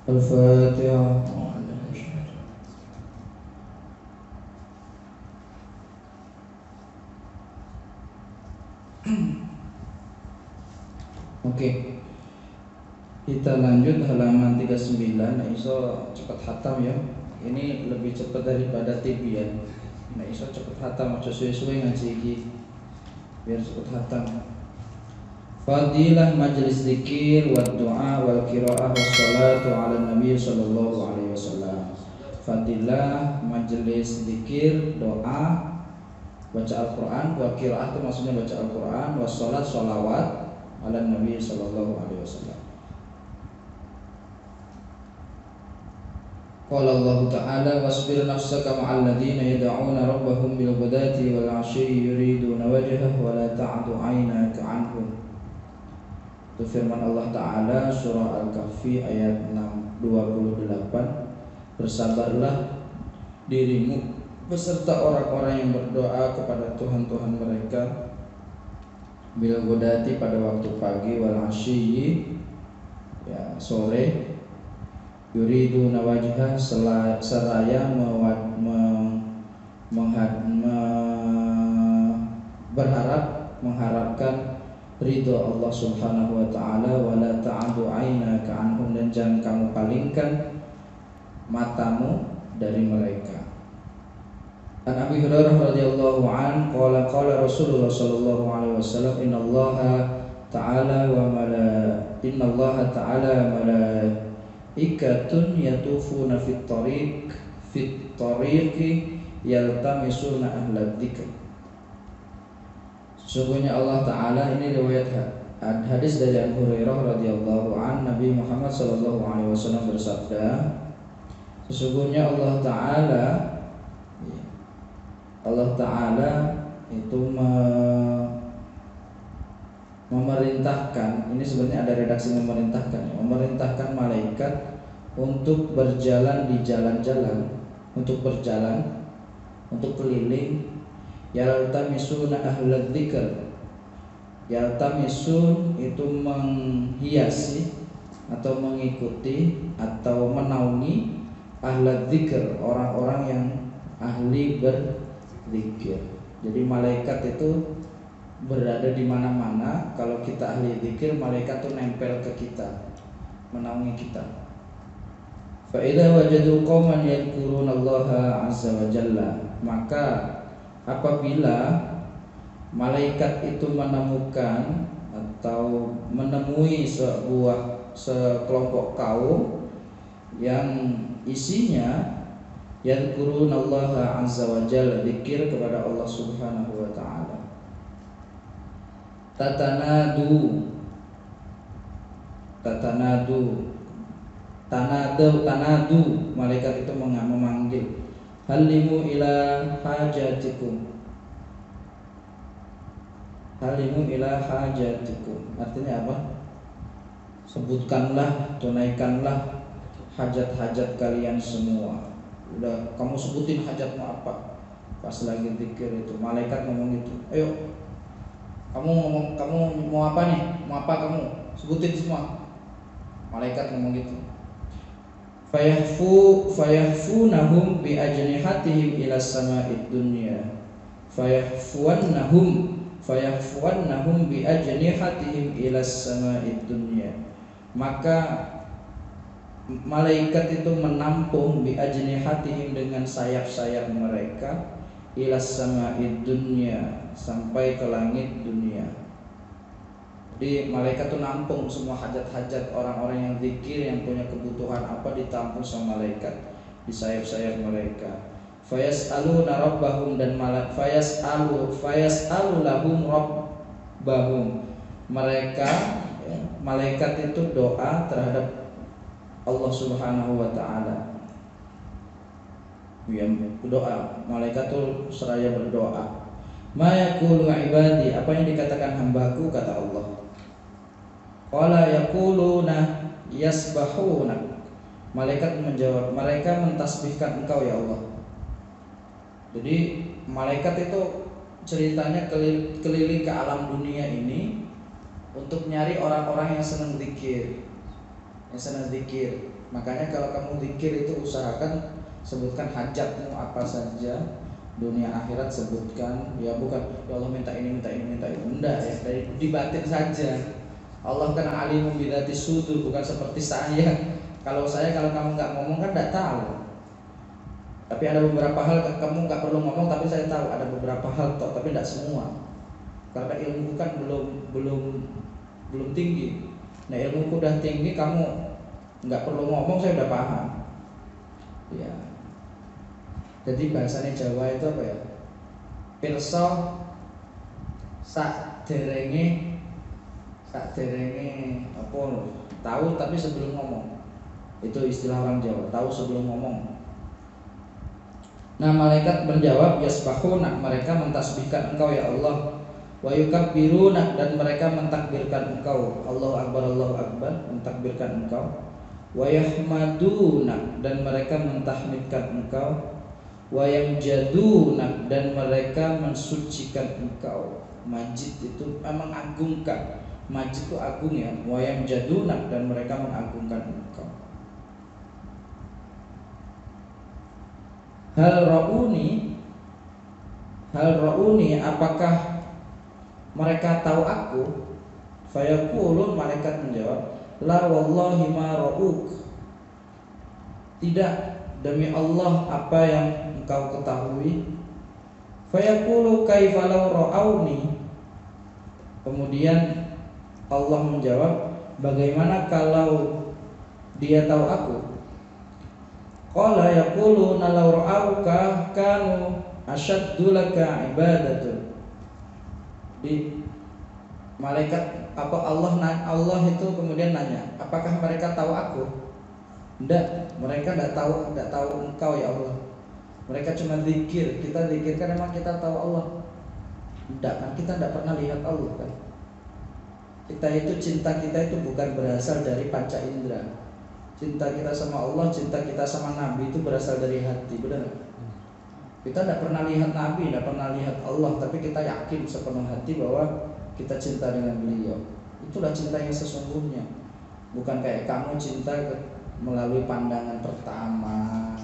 Al-Fatihah. Oke, kita lanjut halaman 39. Nah, iso cepat hatam ya. Ini lebih cepat daripada tibian. Nah, iso cepat hatam, aja suwe-suwe ngaji iki. Biar cepat hatam. Fadilah majlis zikir wa du'a wal qiraah was salatu ala nabi sallallahu alaihi wasallam. Fadilah majlis zikir, doa, baca Al-Qur'an, wa qiraah itu maksudnya baca Al-Qur'an, was salat, sholawat ala nabi sallallahu alaihi wasallam. Qala Allah Ta'ala wasbir nafsaka ma'al ladina yad'una rabbahum bil ghadati wal 'ashyi yuriduna wajhahu wa la ta'du 'ainaka 'anhum. Itu firman Allah Ta'ala surah Al-Kahfi ayat 28. Bersabarlah dirimu beserta orang-orang yang berdoa kepada Tuhan-Tuhan mereka bil ghadati pada waktu pagi wal 'ashyi ya sore, yuridu nawajah seraya mengharapkan ridho Allah Subhanahu wa taala, wala ta'du 'ainaka 'anhum, dan jangan kamu palingkan matamu dari mereka. An Abi Hurairah radhiyallahu an qala Rasulullah sallallahu alaihi wasallam innallaha ta'ala malaikatun yatufuna fit tariqi yaltamisuna ahlad dzikr. Sesungguhnya Allah Ta'ala, ini riwayat hadis dari Abu Hurairah radhiyallahu an, Nabi Muhammad sallallahu alaihi wasallam bersabda, sesungguhnya Allah Ta'ala itu memerintahkan, ini sebenarnya ada redaksi memerintahkan malaikat untuk berjalan di jalan-jalan, untuk keliling, yaltamisuna ahlad dzikr. Yaltamisun itu menghiasi atau mengikuti atau menaungi ahlad dzikr, orang-orang yang ahli berzikir. Jadi malaikat itu berada di mana-mana. Kalau kita ahli dzikir, malaikat itu nempel ke kita, menaungi kita. Fa idza wajadu qauman yadhkurunallaha 'azza wa jalla, maka apabila malaikat itu menemukan atau menemui sekelompok kaum yang isinya yadhkurunallaha 'azza wa jalla, zikir kepada Allah Subhanahu wa taala, tanadu, malaikat itu memanggil, halimu ila hajatikum, artinya apa? Sebutkanlah, tunaikanlah hajat-hajat kalian semua. Udah, kamu sebutin hajatmu apa. Pas lagi zikir itu malaikat ngomong gitu, ayo kamu mau apa nih, mau apa kamu, sebutin semua. Malaikat ngomong gitu. Fayahfunahum bi ajnihatihim ila sama'id dunya. Fayahfunahum bi ajnihatihim ila sama'id dunya. Maka malaikat itu menampung bi ajnihatihim dengan sayap-sayap mereka ila sama'id dunya, sampai ke langit dunia. Jadi malaikat itu nampung semua hajat-hajat orang-orang yang zikir, yang punya kebutuhan apa, ditampung sama malaikat di sayap-sayap mereka. Fayas'aluna rabbahum, dan fayas'alu lahum rabbahum. Mereka malaikat itu doa terhadap Allah Subhanahu wa taala. Ya, doa. Malaikat itu seraya berdoa. Ma yaqulu ibadi, apa yang dikatakan hambaku, kata Allah. Qala yaquluna yasbahuna, Malaikat menjawab, mereka mentasbihkan engkau ya Allah. Jadi malaikat itu ceritanya keliling ke alam dunia ini untuk nyari orang-orang yang senang zikir. Makanya kalau kamu zikir itu usahakan sebutkan hajatmu apa saja, dunia akhirat sebutkan. Ya bukan ya Allah minta ini. Enggak ya, di batin saja. Allah kan alimun bidzati sudur, bukan seperti saya. Kalau kamu nggak ngomong kan nggak tahu. Tapi ada beberapa hal kamu nggak perlu ngomong, tapi saya tahu ada beberapa hal tapi tidak semua. Karena ilmu kan belum tinggi. Nah ilmu udah tinggi, kamu nggak perlu ngomong, saya udah paham. Ya. Jadi bahasanya Jawa itu apa ya? Pirsa sakderenge apa? Tahu tapi sebelum ngomong. Itu istilah orang Jawa, tahu sebelum ngomong. Nah malaikat menjawab, yasbahuna, mereka mentasbihkan engkau ya Allah. Wa yukabbiruna, dan mereka mentakbirkan engkau. Allahu Akbar, mentakbirkan engkau. Wa yahmaduna, dan mereka mentahmidkan engkau. Wa yamjaduna, dan mereka mensucikan engkau. Majid itu mengagungkan. Majid itu agung ya. Wa yamjaduna, dan mereka mengagungkan engkau. Hal ra'uni, apakah mereka tahu aku? Fayaqulun, malaikat menjawab, la wallahi ma ra'uk. Tidak, demi Allah apa yang engkau ketahui. Fayaqulu kaifa law ra'auni. Kemudian Allah menjawab, bagaimana kalau dia tahu aku? Qala yaquluna law ra'auka kanu ashaddu laka ibadatun. Di malaikat apa Allah itu kemudian nanya, apakah mereka tahu aku? Enggak, mereka enggak tahu engkau ya Allah. Mereka cuma zikir. Kita zikir kan memang kita tahu Allah. Enggak kan, kita enggak pernah lihat Allah kan. Cinta kita itu bukan berasal dari panca indera. Cinta kita sama Allah, cinta kita sama Nabi itu berasal dari hati, benar? Kita tidak pernah lihat Nabi, tidak pernah lihat Allah, tapi kita yakin sepenuh hati bahwa kita cinta dengan beliau. Itulah cinta yang sesungguhnya. Bukan kayak kamu cinta melalui pandangan pertama.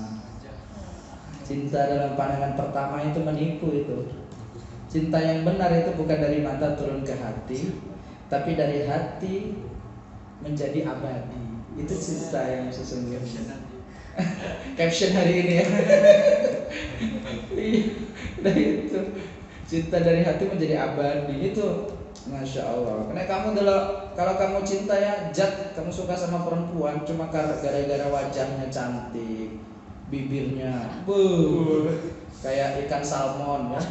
Cinta dalam pandangan pertama itu menipu itu. Cinta yang benar itu bukan dari mata turun ke hati, tapi dari hati menjadi abadi. Itu cinta yang sesungguhnya. Caption hari ini ya. Nah itu cinta dari hati menjadi abadi, itu Masya Allah. Karena kalau kamu cinta ya kamu suka sama perempuan cuma gara-gara wajahnya cantik, bibirnya kayak ikan salmon ya,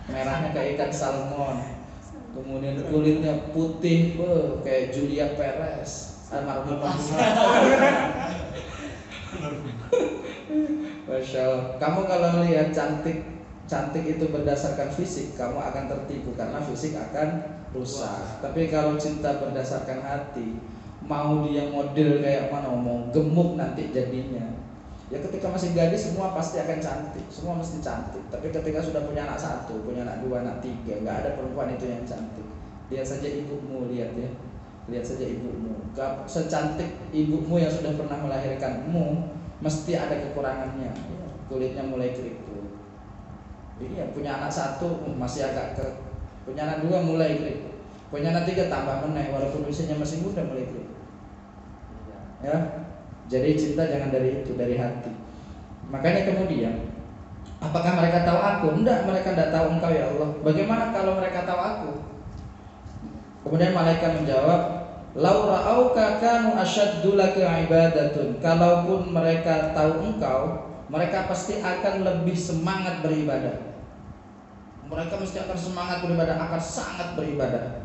merahnya kayak ikan salmon, kemudian kulitnya putih kayak Julia Perez almarhumah. Masya Allah. Kamu kalau lihat cantik itu berdasarkan fisik, kamu akan tertipu karena fisik akan rusak. Tapi kalau cinta berdasarkan hati, mau dia model kayak mana, mau gemuk nanti jadinya. Ya ketika masih gadis semua pasti akan cantik, semua mesti cantik. Tapi ketika sudah punya anak 1, punya anak 2, anak 3, nggak ada perempuan itu yang cantik. Lihat saja ibumu, lihat saja ibumu. Secantik ibumu yang sudah pernah melahirkanmu, mesti ada kekurangannya. Kulitnya mulai keriput. Iya, punya anak 1 masih agak punya anak 2 mulai keriput. Punya anak 3 tambah meneh, walaupun usianya masih muda mulai keriput. Ya, jadi cinta jangan dari itu, dari hati. Makanya kemudian, apakah mereka tahu aku? Enggak, mereka tidak tahu engkau ya Allah. Bagaimana kalau mereka tahu aku? Kemudian malaikat menjawab, lau ra'auka kanu asyaddu laka ibadatun. Kalaupun mereka tahu engkau, mereka pasti akan lebih semangat beribadah. Mereka mesti akan semangat beribadah, akan sangat beribadah.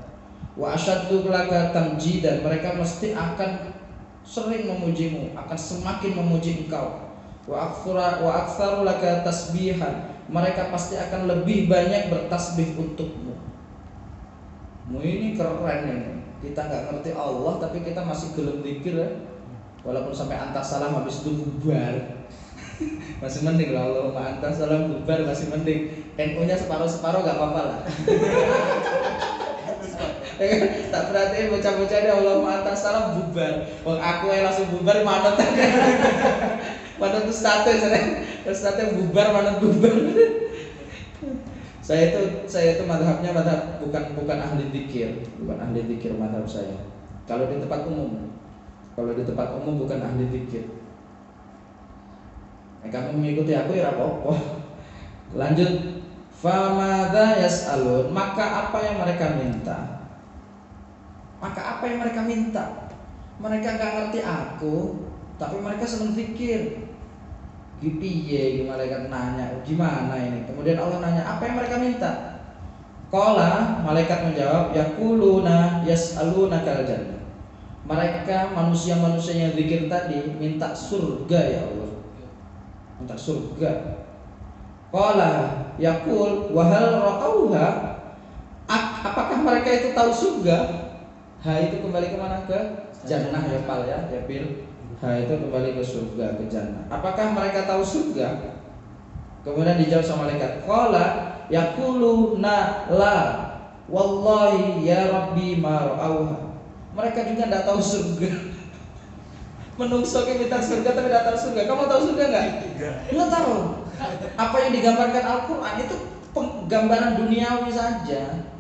Wa asyaddu laka tamjidan. Mereka mesti akan sering memujimu, akan semakin memuji engkau. Wa aktsaru laka tasbihan. Mereka pasti akan lebih banyak bertasbih untukmu. Ini keren ini. Kita nggak ngerti Allah tapi kita masih gelem zikir ya. Walaupun sampai antas salam habis itu bubar masih mending lah, Allahumma antas salam bubar masih mending. NU-nya separuh-separuh gak apa-apa lah. Ya kan? Tak perhatiin bocah-bocah dia Allahumma antas salam bubar. Wong aku yang langsung bubar manut. Manut itu status bubar manut bubar. Saya itu madhabnya bukan ahli dzikir, madhab saya. Kalau di tempat umum bukan ahli dzikir. Kamu mengikuti aku ya apa-apa. Lanjut, famadza yas'alun, maka apa yang mereka minta? Mereka nggak ngerti aku, tapi mereka senang zikir. Piye malaikat nanya, gimana ini? Kemudian Allah nanya, apa yang mereka minta? Qala, malaikat menjawab, yaquluna yas'aluna kal jannah. Mereka manusia-manusia yang zikir tadi minta surga ya Allah. Minta surga. Qala yaqul wa hal ra'auha? Apakah mereka itu tahu surga? Ha itu kembali kemana? Ke jannah ya Pal ya Bil. Ha itu kembali ke surga, ke jannah. Apakah mereka tahu surga? Kemudian dijawab sama malaikat, qala yaquluna la wallahi ya rabbi ma ra'auha. Mereka juga tidak tahu surga. Menungso ke minta surga tapi tidak tahu surga. Kamu tahu surga enggak? Enggak tahu. Apa yang digambarkan Al-Qur'an itu penggambaran duniawi saja.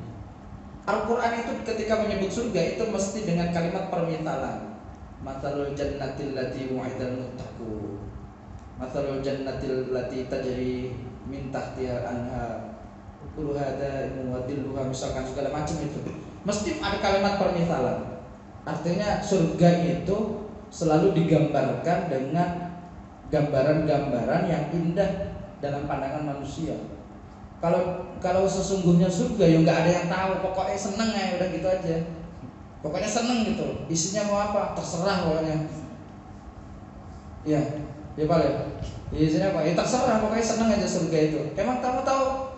Al-Qur'an itu ketika menyebut surga itu mesti dengan kalimat permintaan. Mathalul jannatil lati wu'idal muttaqun. Mathalul jannatil lati tajri min tahtiha anhar. Ukuluha da'imun wa dhilluha, misalkan segala macam itu. Mesti ada kalimat permisalan. Artinya surga itu selalu digambarkan dengan gambaran-gambaran yang indah dalam pandangan manusia. Kalau sesungguhnya surga ya nggak ada yang tahu, pokoknya seneng ya udah gitu aja. Pokoknya seneng gitu. Isinya mau apa? Terserah pokoknya. Iya, ya Pak ya. Isinya apa? Ya terserah, pokoknya seneng aja surga itu. Emang kamu tahu,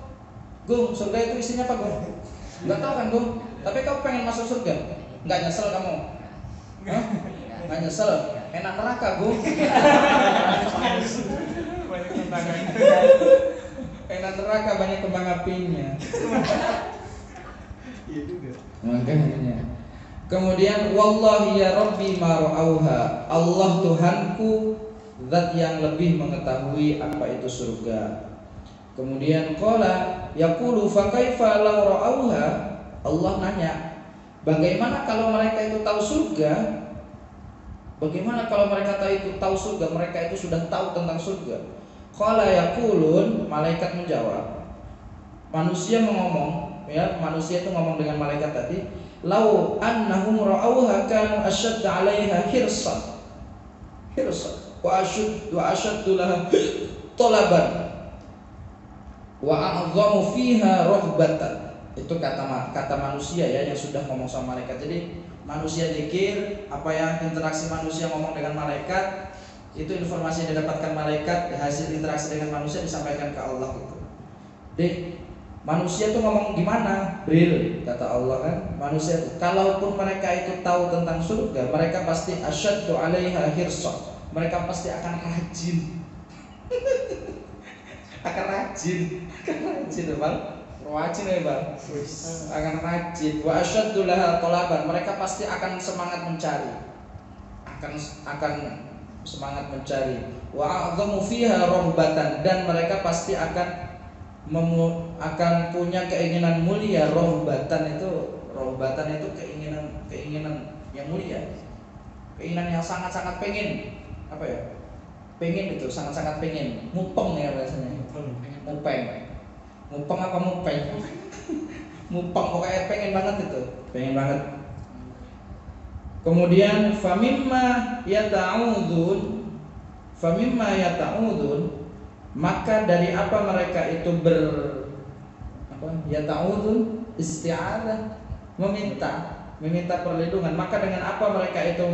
Gung, surga itu isinya apa, Gung? Nggak tahu kan, Gung? Tapi kamu pengen masuk surga? Nggak nyesel kamu? Hah? Nggak nyesel? Enak neraka, Gung. Enak neraka, banyak kembang apinya. Iya juga. Makanya. Kemudian wallahi ya rabbi ma ra'auha. Allah Tuhanku, zat yang lebih mengetahui apa itu surga. Kemudian qala yaqulu fa kaifa law ra'auha. Allah nanya, bagaimana kalau mereka itu tahu surga? Bagaimana kalau mereka tahu surga? Mereka itu sudah tahu tentang surga. Qala yaqulun, malaikat menjawab. Manusia mengomong, ya, manusia itu ngomong dengan malaikat tadi, lau annahum ra'auha kanu ashadda 'alaiha hirsan wa ashaddu laha talaban wa a'dhamu fiha rahbatan. Itu kata manusia ya yang sudah ngomong sama malaikat. Jadi manusia zikir, apa yang interaksi manusia ngomong dengan malaikat, itu informasi yang didapatkan malaikat, hasil interaksi dengan manusia disampaikan ke Allah gitu. Jadi manusia itu ngomong gimana? Bril, kata Allah kan. Manusia itu, kalaupun mereka itu tahu tentang surga, mereka pasti asyaddu 'alaiha hirsan. Mereka pasti akan rajin. akan rajin, Bang. Rajin ya, Bang. Akan rajin. Wa asyaddu laha talaban. Mereka pasti akan semangat mencari. Akan semangat mencari. Wa a'dhamu fiha rahbatan, dan mereka pasti akan punya keinginan mulia. Rohbatan itu keinginan yang mulia, keinginan yang sangat-sangat pengen, apa ya? Pengen itu sangat-sangat pengen, mupeng ya bahasanya. Mupeng apa mupeng? Mupeng, pokoknya pengen banget itu, pengen banget. Kemudian famimma yata'udun, maka dari apa mereka itu yata'udun, isti'adzah, meminta perlindungan. Maka dengan apa mereka itu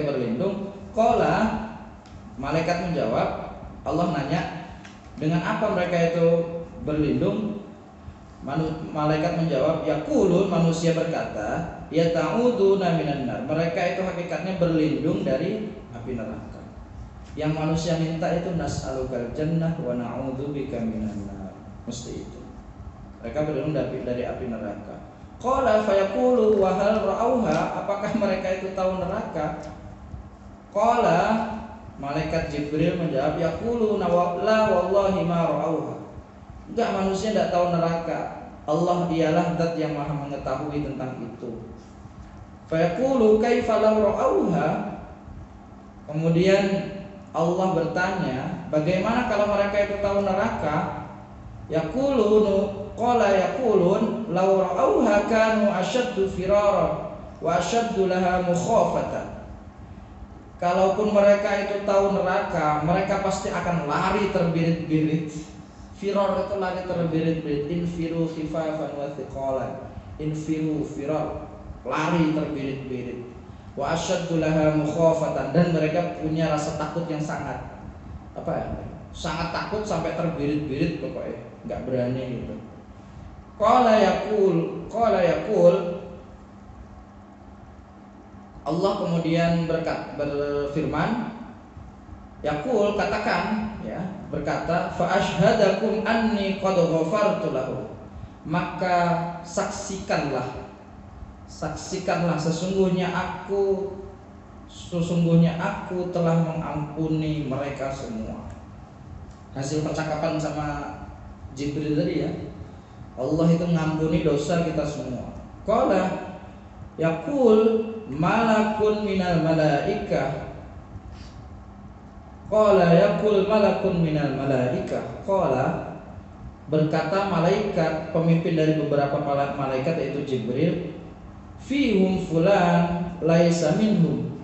berlindung? Qala, malaikat menjawab, Allah nanya, dengan apa mereka itu berlindung? Malaikat menjawab, yaqulun, manusia berkata, yata'uduna minan nar. Mereka itu hakikatnya berlindung dari api neraka. Yang manusia minta itu nas'alukal jannah wa na'udzubika minan nar. Mesti itu. Mereka berlindung dari api neraka. Qala fayaqulu wa hal ra'auha, apakah mereka itu tahu neraka? Qala, malaikat Jibril menjawab, yaqulu la wallahi ma ra'auha. Enggak, manusia tidak tahu neraka. Allah dialah zat yang maha mengetahui tentang itu. Fayaqulu kaifa law ra'auha. Kemudian Allah bertanya, bagaimana kalau mereka itu tahu neraka? Yaqulunu qala yaqulun law ra'auha kanu ashaddu firara wa ashaddu laha mukhafatan. Kalaupun mereka itu tahu neraka, mereka pasti akan lari terbirit-birit. Firar itu lari terbirit-birit. Infiru khifafan wa thiqalan. Infiru firar, lari terbirit-birit. Wa ashaddu laha mukhafatan, dan mereka punya rasa takut yang sangat sangat takut sampai terbirit-birit, pokoknya enggak berani gitu. Qala yaqul Allah kemudian berfirman, yaqul, katakan, ya, berkata, fa ashhadakum anni qad ghafartu lahu. Maka saksikanlah sesungguhnya aku telah mengampuni mereka semua. Hasil percakapan sama Jibril tadi, ya, Allah itu mengampuni dosa kita semua. Qala yaqul malakun minal malaikah. Qala yaqul malakun minal malaikah. Qala, berkata malaikat, pemimpin dari beberapa malaikat yaitu Jibril, fihum fulan laisa minhum.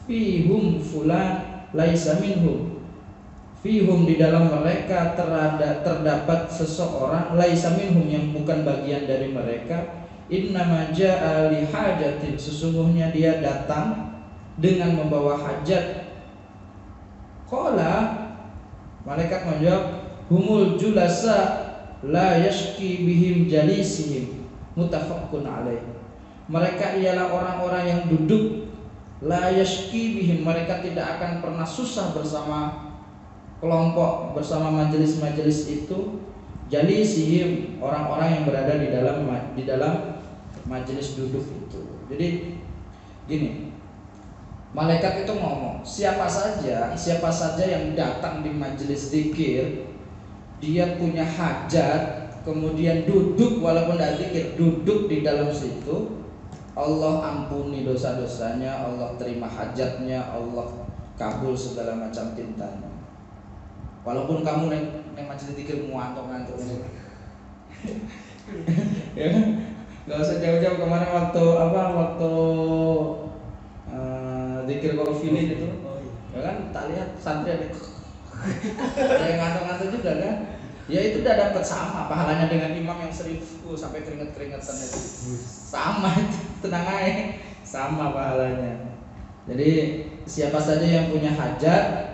Fihum fulan laisa minhum. Fihum, di dalam mereka terdapat seseorang, laisa minhum, yang bukan bagian dari mereka. Innama ja'a li hajatin, sesungguhnya dia datang dengan membawa hajat. Qala, malaikat menjawab, humul julasa la yashki bihim jalisihim, muttafaqun alaih. Mereka ialah orang-orang yang duduk, la yashki bihim, mereka tidak akan pernah susah bersama kelompok, bersama majelis-majelis itu. Jalisihim, orang-orang yang berada di dalam majelis duduk itu. Jadi gini, malaikat itu ngomong, siapa saja yang datang di majelis zikir, dia punya hajat, kemudian duduk walaupun tidak zikir, duduk di dalam situ, Allah ampuni dosa-dosanya, Allah terima hajatnya, Allah kabul segala macam tintanya. Walaupun kamu neng majelis zikir ngantuk ya kan, nggak usah jauh-jauh kemana, waktu zikir kolofilin itu, ya kan, tak lihat santri ada yang ngantuk-ngantuk juga kan, ya itu udah dapat sama pahalanya dengan imam yang sering sampai keringet-keringetan itu, sama itu, tenang aja, sama pahalanya. Jadi siapa saja yang punya hajat,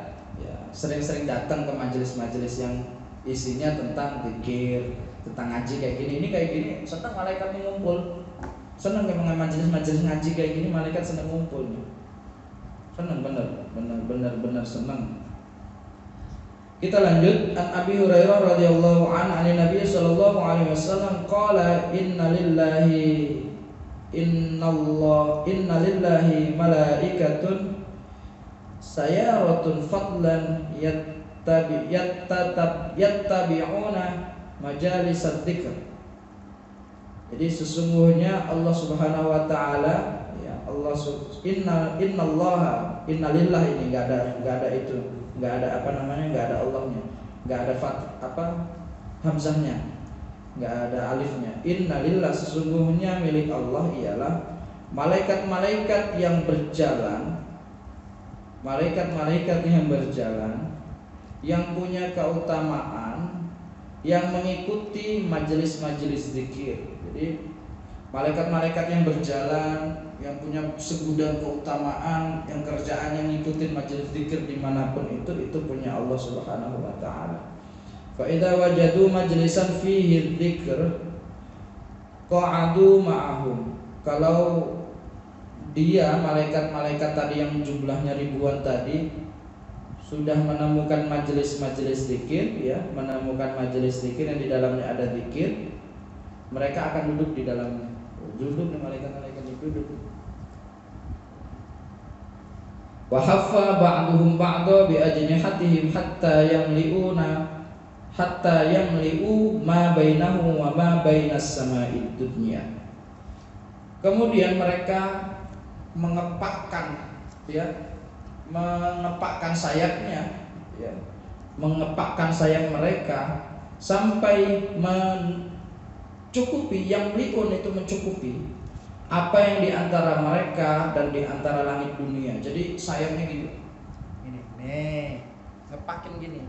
sering-sering datang ke majelis-majelis yang isinya tentang zikir, tentang ngaji kayak gini. Ini kayak gini, senang malaikat ngumpul. Senang memang majelis-majelis ngaji kayak gini, malaikat senang ngumpul. Senang, benar senang. Kita lanjut. An Abi Hurairah radhiyallahu anhu, Nabi sallallahu alaihi wasallam qala inna lillahi malaikatun sayaratun fadlan yattabi'una majalis dzikr. Jadi sesungguhnya Allah Subhanahu wa taala, ya, innallaha, innalillah, ini enggak ada itu, enggak ada enggak ada Allahnya, enggak ada hamzahnya, enggak ada alifnya. Innalillah, sesungguhnya milik Allah ialah malaikat-malaikat yang berjalan, yang punya keutamaan, yang mengikuti majelis-majelis zikir. Jadi malaikat-malaikat yang berjalan, yang punya segudang keutamaan, yang kerjaannya ngikutin majelis zikir dimanapun itu punya Allah Subhanahu wa taala. Fa idza wajadu majlisan fihi dzikr, qa'adu ma'ahum. Kalau dia malaikat-malaikat tadi yang jumlahnya ribuan tadi sudah menemukan majelis-majelis zikir, ya, menemukan majelis zikir yang di dalamnya ada zikir, mereka akan duduk di dalamnya. Duduk nih malaikat-malaikat duduk. Wa haffa ba'duhum ba'da bi ajnihatihim hatta yamli'u ma bainahu wa ma bainas sama'id dunya. Kemudian mereka mengepakkan, ya, mengepakkan sayapnya, ya, mengepakkan sayap mereka sampai mencukupi, yang liun itu mencukupi apa yang di antara mereka dan di antara langit dunia. Jadi sayapnya gini, nih, ngepakin gini,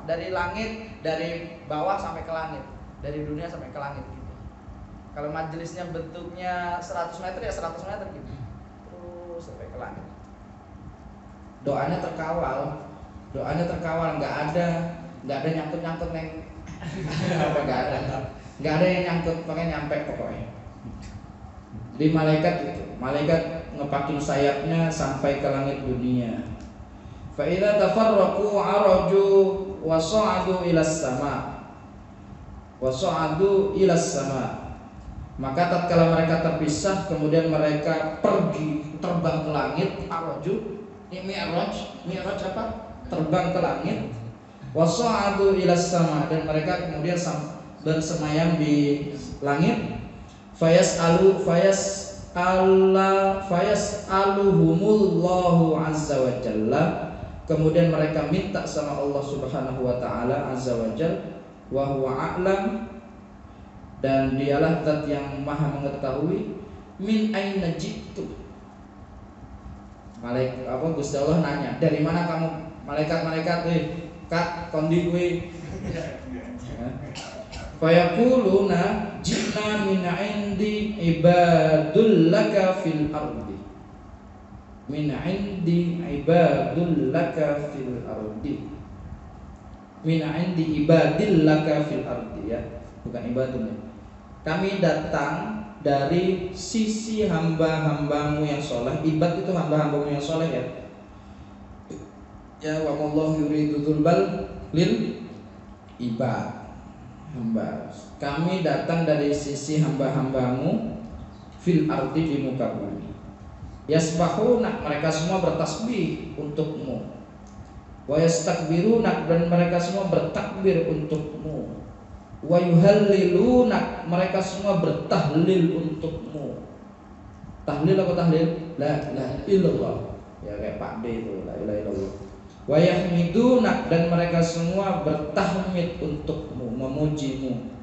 dari langit, dari bawah sampai ke langit, dari dunia sampai ke langit gitu. Kalau majelisnya bentuknya 100 meter ya 100 meter gitu, terus sampai ke langit. Doanya terkawal, nggak ada nyangkut neng, nggak ada yang nyangkut, pakai nyampe pokoknya. Di malaikat itu, malaikat ngepakin sayapnya sampai ke langit dunia. Fa idza tafarraqu araju wa sa'adu ila sama. Maka tatkala mereka terpisah, kemudian mereka pergi terbang ke langit. Araju, ini mi'raj apa? Terbang ke langit. Wa sa'adu ila sama, dan mereka kemudian bersemayam di langit. Fayas'aluhumullahu azza wa jalla. Kemudian mereka minta sama Allah Subhanahu wa taala azza wa jalla, wa huwa a'lam, dan dialah zat yang maha mengetahui. Min aina jitu. Malaikat Gusti Allah nanya, dari mana kamu? Malaikat-malaikat kat kondi kuwi. Fayaquluna ji'na min 'indi ibadul laka fil ardi. Min 'indi ibadul laka fil ardi. Min 'indi ibadil laka fil ardi, ya, bukan ibadun. Kami datang dari sisi hamba-hambamu yang soleh. Ibad itu hamba-hambamu yang soleh, ya. Ya, wa wallahu yuridu dzulbal lil ibad. Hamba. Kami datang dari sisi hamba-hambamu fil ardi, di muka bumi. Yasbahuna, mereka semua bertasbih untukmu. Wa yastakbiruna, dan mereka semua bertakbir untukmu. Wa yuhalliluna, mereka semua bertahlil untukmu. Tahlil apa tahlil? La ilaha illallah. Ya kayak Pak D itu, la ilaha illallah. Wa yahmiduna, dan mereka semua bertahmid untukmu, memujimu.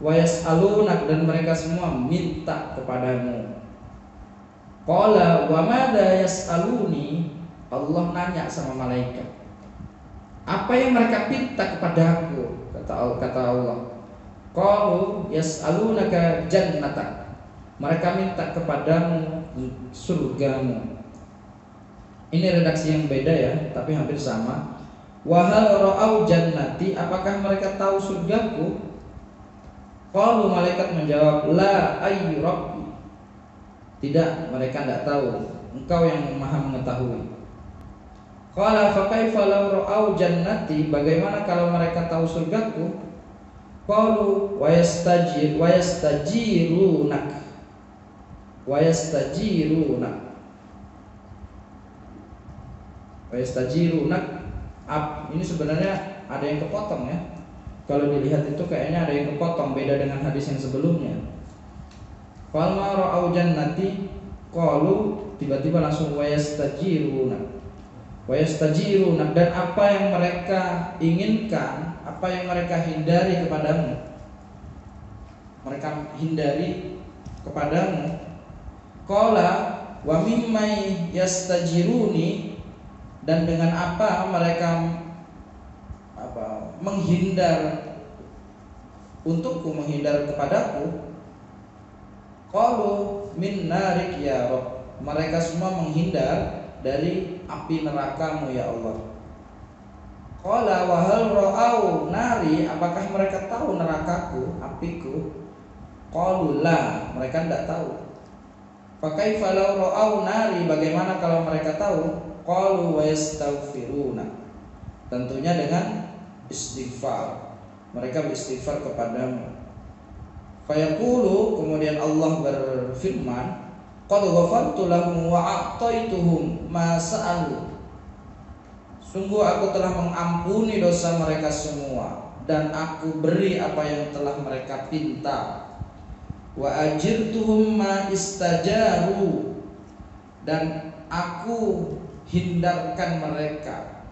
Wa yas'aluna, dan mereka semua minta kepadamu. Qala wa madza yas'aluni, Allah nanya sama malaikat, apa yang mereka minta kepadaku? Kata Allah, qalu yas'alunaka jannata, mereka minta kepadamu surgamu. Ini redaksi yang beda, ya, tapi hampir sama. Wa hal ra'au jannati, apakah mereka tahu surgaku? Qalu, malaikat menjawab, la ayyu rabbi, tidak, mereka tidak tahu, engkau yang maha mengetahui. Qala fa kaifa law ra'au jannati, bagaimana kalau mereka tahu surgaku? Qalu wa yastajirunak. Ini sebenarnya ada yang kepotong, ya. Kalau dilihat itu kayaknya ada yang kepotong, beda dengan hadis yang sebelumnya. Falma ra'au jannati qalu, tiba-tiba langsung wa yastajiruna, dan apa yang mereka inginkan, apa yang mereka hindari kepadamu, mereka hindari kepadamu. Qala wa mimmai yastajiruni, dan dengan apa mereka menghindar untukku, menghindar kepadaku. Qalu min narik ya Rabb, mereka semua menghindar dari api nerakamu, ya Allah. Qala wa hal ra'au nari, apakah mereka tahu nerakaku, apiku? Qalu la, mereka tidak tahu. Fakaifa law ra'au nari, bagaimana kalau mereka tahu? Qalu wa yastaghfiruna, tentunya dengan istighfar. Mereka beristighfar kepadamu. Fayaqulu, kemudian Allah berfirman, qad ghafartu lahum wa a'taituhum ma sa'alu. Sungguh aku telah mengampuni dosa mereka semua dan aku beri apa yang telah mereka pinta. Wa ajirtuhum ma istajaru, dan aku hindarkan mereka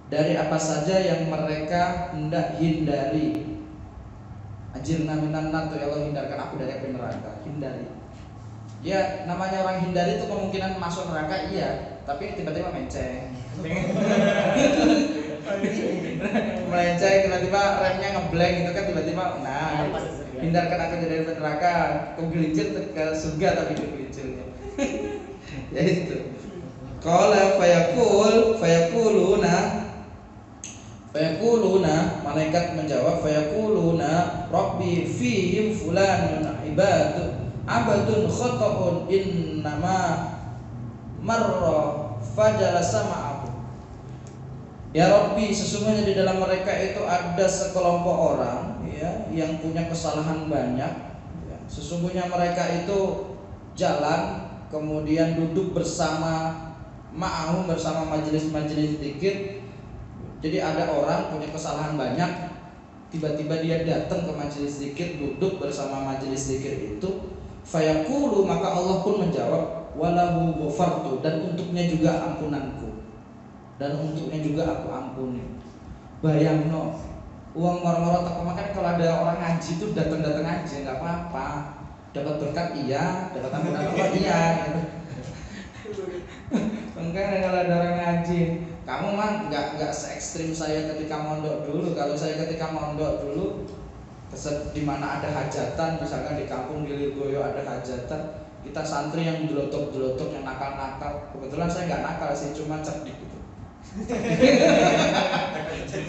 dari apa saja yang mereka hendak hindari. Ajirna minan nar, ya Allah hindarkan aku dari api neraka. Hindari. Ya, namanya orang hindari itu kemungkinan masuk neraka iya, tapi tiba-tiba menceng. Melenceng, tiba-tiba remnya ngeblank gitu kan, tiba-tiba nah hindarkan aku dari neraka, kegelincir ke surga tapi kegelincirnya. Ya itu. Qala fayaquluna, malaikat menjawab, fayaquluna rabbi fihim fulanun abadun khata'un innama marra fajalasa ma'ahu. Ya Rabbi, sesungguhnya di dalam mereka itu ada sekelompok orang ya, yang punya kesalahan banyak ya. Sesungguhnya mereka itu jalan kemudian duduk bersama ma'ahu, bersama majelis-majelis zikir. Jadi ada orang punya kesalahan banyak, tiba-tiba dia datang ke majelis zikir, duduk bersama majelis zikir itu. Fayaqulu, maka Allah pun menjawab, walahu ghafartu, dan untuknya juga ampunanku, dan untuknya juga aku ampuni. Bayangno, uang moro-moro tak makan. Kalau ada orang ngaji itu datang-datang aja nggak apa-apa, dapat berkat iya, dapat ampunan Allah iya gitu. Mungkin kalau ada orang ngaji, kamu mah nggak se ekstrim saya ketika mondok dulu. Kalau saya ketika mondok dulu, di mana ada hajatan, misalkan di kampung di Lirboyo ada hajatan, kita santri yang jelotok-jelotok, yang nakal-nakal. Kebetulan saya nggak nakal sih, cuma cerdik gitu.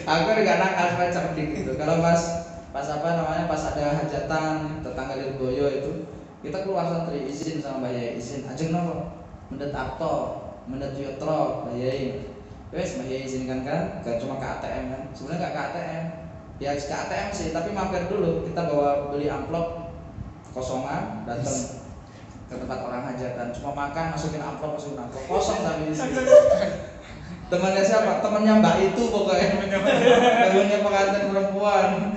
Aku nggak nakal, cuma cerdik gitu. Kalau pas apa namanya, pas ada hajatan tetangga Lirboyo itu, kita keluar santri, izin sama Mbak Yai, izin ajeng nopo mendet akto, mendet yotro Mbak Yai. Wes Mbak Yai izinkan kan, gak cuma ke ATM kan, sebenarnya nggak ke ATM. Ya ke ATM sih, tapi mampir dulu, kita bawa beli amplop kosongan, datang ke tempat orang hajatan, cuma makan, masukin amplop kosong tapi di sini. Temannya siapa? Temannya Mbak itu pokoknya. Temannya pengantin perempuan.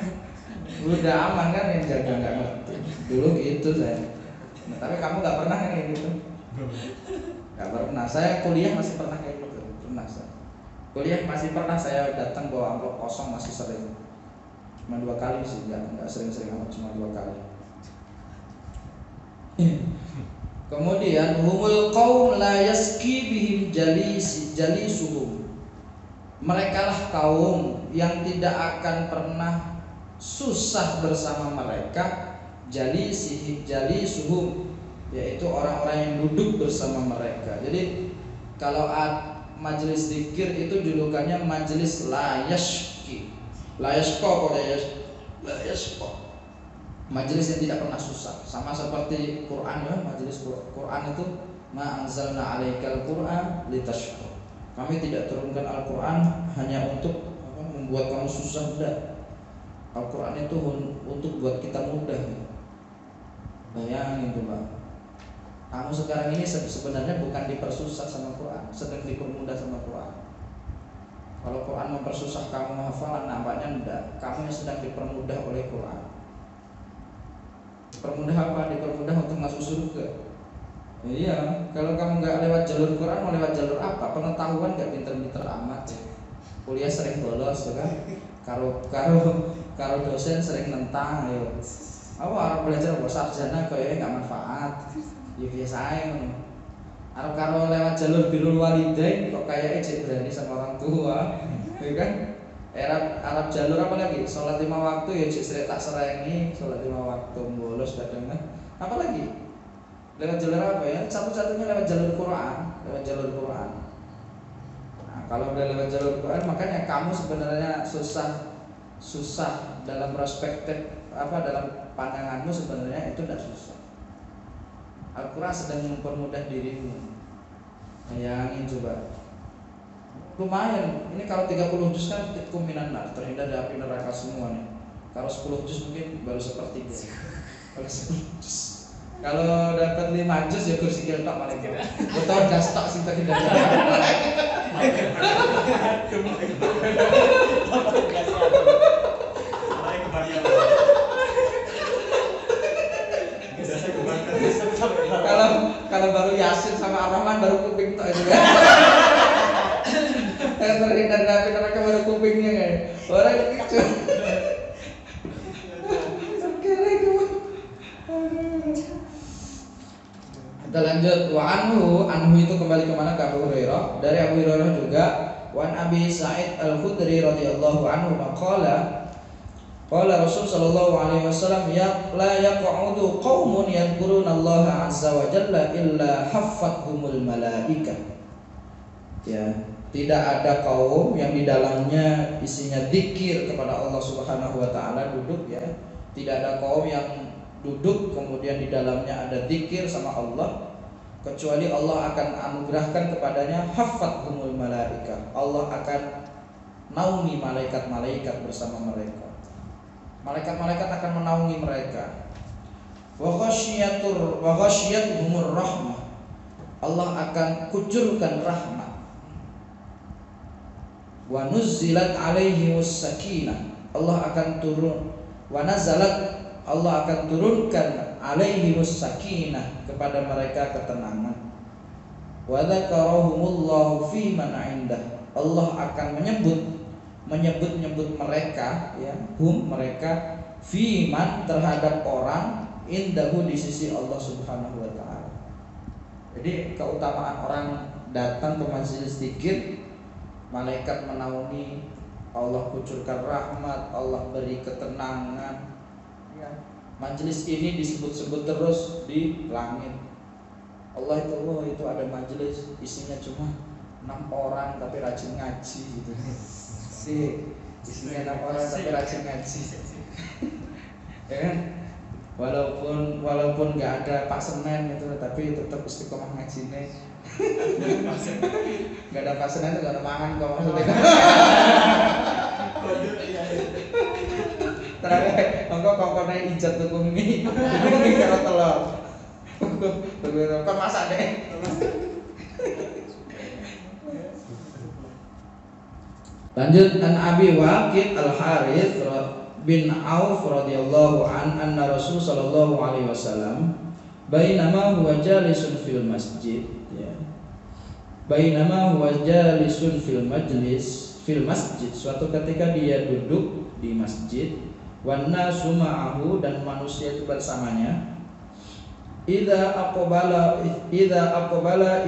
Udah aman kan, yang jaga nggak ngerti. Dulu gitu saya. Nah, tapi kamu nggak pernah kan kayak gitu? Nggak pernah. Saya kuliah masih pernah kayak gitu. Pernah saya. Kuliah masih pernah saya datang bawa amplop kosong, masih sering. Cuma 2 kali sih, nggak sering-sering amat, cuma 2 kali. Kemudian humul qaum la yaski bihim jalisuhum. Mereka lah kaum yang tidak akan pernah susah bersama mereka, jalisuhum, yaitu orang-orang yang duduk bersama mereka. Jadi kalau majelis zikir itu julukannya majelis la yashki. La yashqa, majelis yang tidak pernah susah. Sama seperti Quran ya, majelis Quran itu ma anzalna 'alaikal Qur'an litashqa. Kami tidak turunkan Al-Qur'an hanya untuk membuat kamu susah, tidak. Al-Qur'an itu untuk buat kita mudah. Bayangin tuh, Pak. Kamu sekarang ini sebenarnya bukan dipersusah sama Quran, sedang dipermudah sama Quran. Kalau Quran mempersusah kamu hafalan, nampaknya enggak. Kamu yang sedang dipermudah oleh Quran. Dipermudah apa? Dipermudah untuk masuk surga. Iya, kalau kamu nggak lewat jalur Quran, mau lewat jalur apa? Pengetahuan nggak pinter-pinter amat ya. Kuliah sering bolos, tuh kan? Karo dosen sering nentang, ya. Apa orang belajar bahasa sarjana kayaknya nggak manfaat. Ya biasa aja. Karo lewat jalur birrul walidain kok kayaknya cek berani sama orang tua, ya kan? Arab jalur apa lagi? Sholat 5 waktu ya cek sering tak serengi, sholat 5 waktu bolos kadang kan. Apa lagi? Lewat jalur apa ya? Satu-satunya lewat jalur Quran, Nah, kalau udah lewat jalur Quran, makanya kamu sebenarnya susah dalam perspektif dalam pandanganmu sebenarnya itu tidak susah. Al-Quran sedang mempermudah dirimu. Bayangin coba, lumayan. Ini kalau 30 juz kan titkum minan nar, terhindar dari api neraka semua nih. Kalau 10 juz mungkin baru sepertiga. Kalau 10 juz, kalau dapat 5 juz ya kursi giltok paling tidak. Betul gas tak sih tadi dari. Kalau baru Yasin sama Ar-Rahman baru kuping tok juga. Terhindar dari api neraka baru kupingnya kan. Orang itu. Kita lanjut. Wa anhu itu kembali kemana? Ke Abu Hurairah. Dari Abu Hurairah juga. Wan Abi Sa'id Al-Khudri radhiyallahu anhu qala Rasul sallallahu alaihi wasallam la yaq'udu qaumun yadhkuruna Allah azza wa jalla illa haffathumul malaika. Ya, tidak ada kaum yang di dalamnya isinya zikir kepada Allah Subhanahu wa taala duduk ya. Tidak ada kaum yang duduk kemudian di dalamnya ada zikir sama Allah kecuali Allah akan anugerahkan kepadanya haffathumul malaika. Allah akan naungi malaikat-malaikat bersama mereka. Malaikat-malaikat akan menaungi mereka. Wa ghasyiyatuhumur rahmah. Allah akan kucurkan rahmat. Wa nuzzilat alaihimus sakinah. Allah akan turun. Wa nazalat, Allah akan turunkan alaihimus sakinah, kepada mereka ketenangan. Wa dzakarahumullahu fi man 'indah. Allah akan menyebut mereka ya, mereka fiman terhadap orang indahu di sisi Allah Subhanahu wa taala. Jadi keutamaan orang datang ke majelis zikir, malaikat menaungi, Allah kucurkan rahmat, Allah beri ketenangan ya. Majelis ini disebut-sebut terus di langit. Allah itu ada majelis isinya cuma 6 orang tapi rajin ngaji gitu. Isinya 6 orang tapi rajin ngaji. Ya kan? Walaupun nggak ada Pak Senen itu, tapi tetap istiqomah ngajinya. Nggak ada Pak Senen itu nggak ada mangan kok maksudnya. Terakhir, engkau kongkonnya ijat tuku mie karo telur. Kok masak deh. Lanjut, an Abi Waqid Al-Harits bin Auf radhiyallahu anna Rasul sallallahu alaihi wasallam bainama huwa jalisun fil masjid ya. Bainama huwa jalisun fil masjid, suatu ketika dia duduk di masjid, wan nasu ma'ahu, dan manusia itu bersamanya. Idza aqbala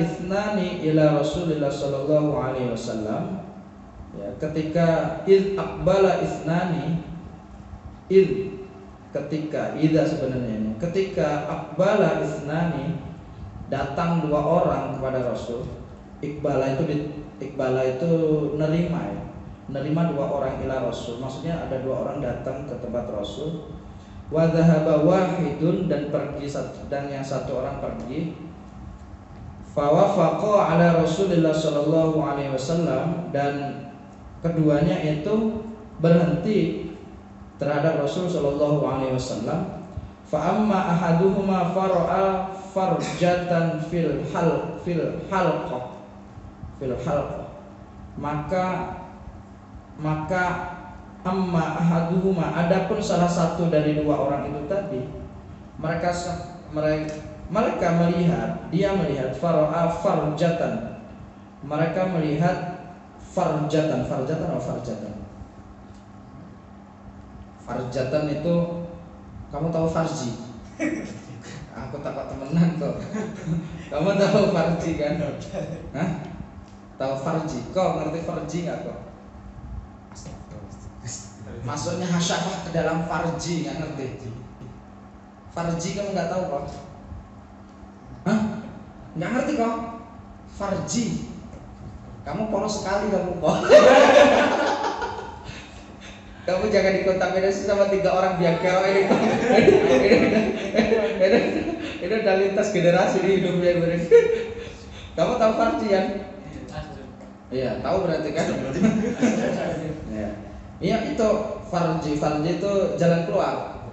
ithnani ila Rasulillah sallallahu alaihi wasallam. Ya, ketika aqbala ithnani, ketika aqbala ithnani, datang 2 orang kepada Rasul. Iqbala itu nerima ya. Nerima 2 orang ila Rasul. Maksudnya ada 2 orang datang ke tempat Rasul. Wa dhahaba wahidun, dan pergi, dan yang 1 orang pergi. Fa wafaqa ala Rasulillah sallallahu alaihi wasallam, dan keduanya itu berhenti terhadap Rasul sallallahu alaihi wasallam. Fa amma ahaduhuma fara'a farjatan fil halqah. Maka amma ahaduhuma, adapun salah satu dari 2 orang itu tadi, mereka melihat, dia melihat fara'a farjatan. Mereka melihat farjatan atau farjatan. Farjatan itu, kamu tahu farji? Aku takut temenan kok. Kamu tahu farji kan? Hah? Tahu farji? Kok ngerti farji nggak kok? Masuknya hasyafah ke dalam farji, nggak ngerti? Farji kamu nggak tahu kok? Hah? Nggak ngerti kok? Farji. Kamu polos sekali kamu kok. Kamu jangan dikontaminasi sama 3 orang biangkerok ini. Ini udah lintas generasi di hidupnya gue. Kamu tahu farjian? Iya, tahu berarti kan? Iya itu farji itu jalan keluar.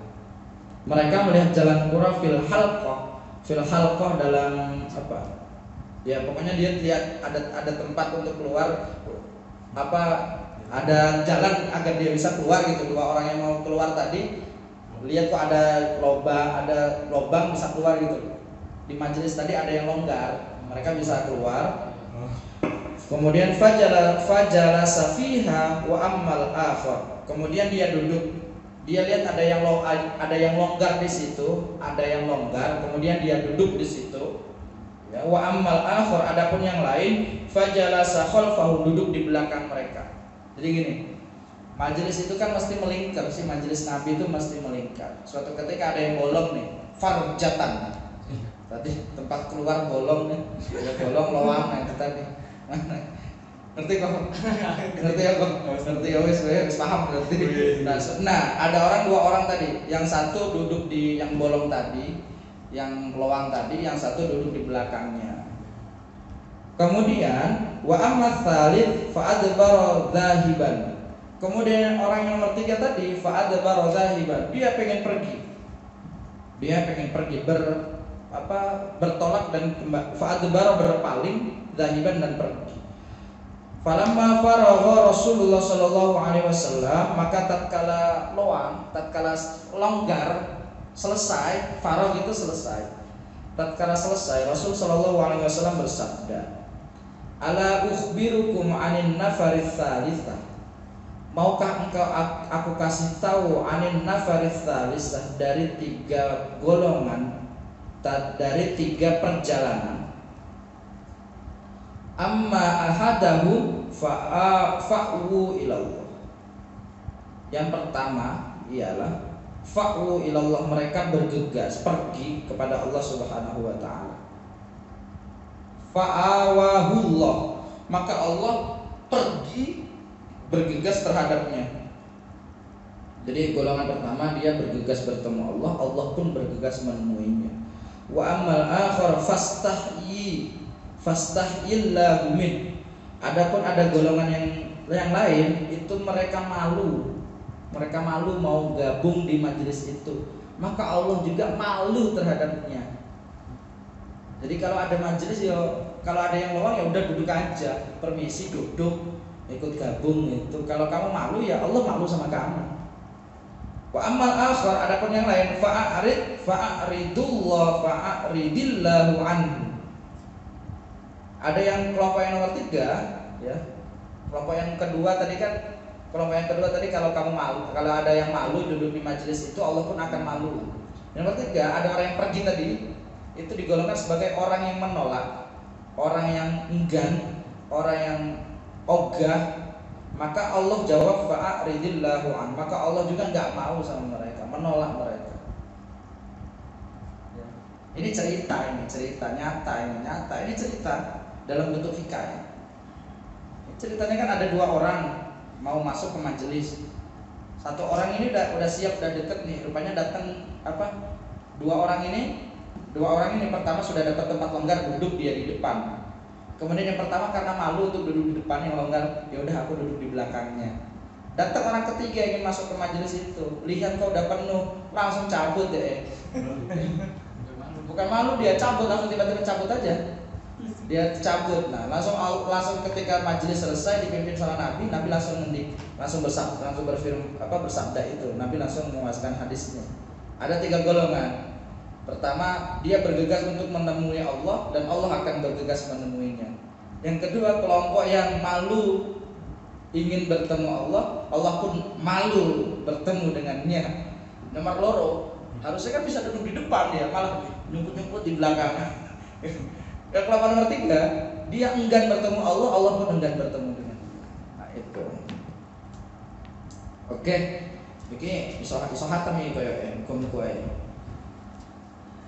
Mereka melihat jalan keluar fil halqah dalam apa? Ya pokoknya dia lihat ada tempat untuk keluar, apa ada jalan agar dia bisa keluar gitu. 2 orang yang mau keluar tadi lihat kok ada lubang bisa keluar gitu. Di majelis tadi ada yang longgar, mereka bisa keluar. Kemudian fajala safiha wa ammal akhar. Kemudian dia duduk. Dia lihat ada yang longgar di situ, ada yang longgar, kemudian dia duduk di situ. Ya, wa ammal akhar, adapun yang lain fajalasa khalfahu, duduk di belakang mereka. Jadi gini, majelis itu kan mesti melingkar sih, majelis Nabi itu mesti melingkar. Suatu ketika ada yang bolong nih, farjatan. Tadi tempat keluar bolong nih, ya bolong lowang itu tadi. Ngerti kok? Ngerti ya kok? Ngerti ya wis paham ngerti. Nah, ada 2 orang tadi, yang satu duduk di yang bolong tadi, yang lowang tadi, yang satu duduk di belakangnya. Kemudian wa amma tsalits fa adbara dzahiban. Kemudian orang yang nomor 3 tadi fa adbara dzahiban, dia pengen pergi. Dia pengen pergi bertolak dan kembali. Fa adbara berpaling, dzahiban dan pergi. Falamma faragha Rasulullah sallallahu alaihi wasallam, maka tatkala longgar selesai, faragh itu selesai. Tatkala selesai, Rasul sallallahu alaihi wasallam bersabda, "Ala ukhbirukum 'anin nafarits tsalitsah." Maukah engkau aku kasih tahu 'anin nafarits tsalitsah, dari 3 golongan, dari 3 perjalanan. Amma ahadahu fa'u ilallah. Yang pertama ialah fa'u ilallah, mereka bergegas pergi kepada Allah Subhanahu wa taala. Fa'awahullah, maka Allah pergi bergegas terhadapnya. Jadi golongan pertama dia bergegas bertemu Allah, Allah pun bergegas menemuinya. Wa ammal akhar fastahyillahu min. Adapun ada golongan yang lain itu mereka malu mau gabung di majelis itu, maka Allah juga malu terhadapnya. Jadi kalau ada majelis ya, kalau ada yang lowang ya udah duduk aja, permisi duduk, ikut gabung itu. Kalau kamu malu ya Allah malu sama kamu. Wa ammal akhar, adapun yang lain fa'aridillahu anhu. Ada yang kelompok yang nomor 3 ya. Kelompok yang kedua tadi kalau kamu malu, kalau ada yang malu duduk di majelis itu, Allah pun akan malu. Yang nomor 3 ada orang yang pergi tadi, itu digolongkan sebagai orang yang menolak, orang yang enggan, orang yang ogah. Maka Allah jawab fa'aridillahu an, maka Allah juga enggak mau sama mereka, menolak mereka. Ini cerita nyata, ini cerita dalam bentuk hikayat. Ceritanya kan ada 2 orang mau masuk ke majelis. Satu orang ini udah siap, udah deket nih, rupanya datang dua orang ini pertama sudah dapat tempat longgar, duduk dia di depan. Kemudian yang pertama karena malu untuk duduk di depan yang longgar, ya udah aku duduk di belakangnya. Datang orang ketiga ingin masuk ke majelis itu, lihat kok udah penuh, langsung cabut deh. Bukan malu, dia cabut, langsung tiba-tiba cabut aja. Dia cabut. Nah, langsung ketika majelis selesai dipimpin sama Nabi langsung bersabda itu. Nabi langsung memuaskan hadisnya. Ada 3 golongan. Pertama, dia bergegas untuk menemui Allah dan Allah akan bergegas menemuinya. Yang kedua, kelompok yang malu ingin bertemu Allah, Allah pun malu bertemu dengannya. Nomor loro, harusnya kan bisa duduk di depan, dia malah nyumput-nyumput di belakang. Dan kelompok nomor 3, dia enggan bertemu Allah, Allah pun enggan bertemu dengan dia. Nah itu. Oke, ini isohatan nih kayak kumkuai.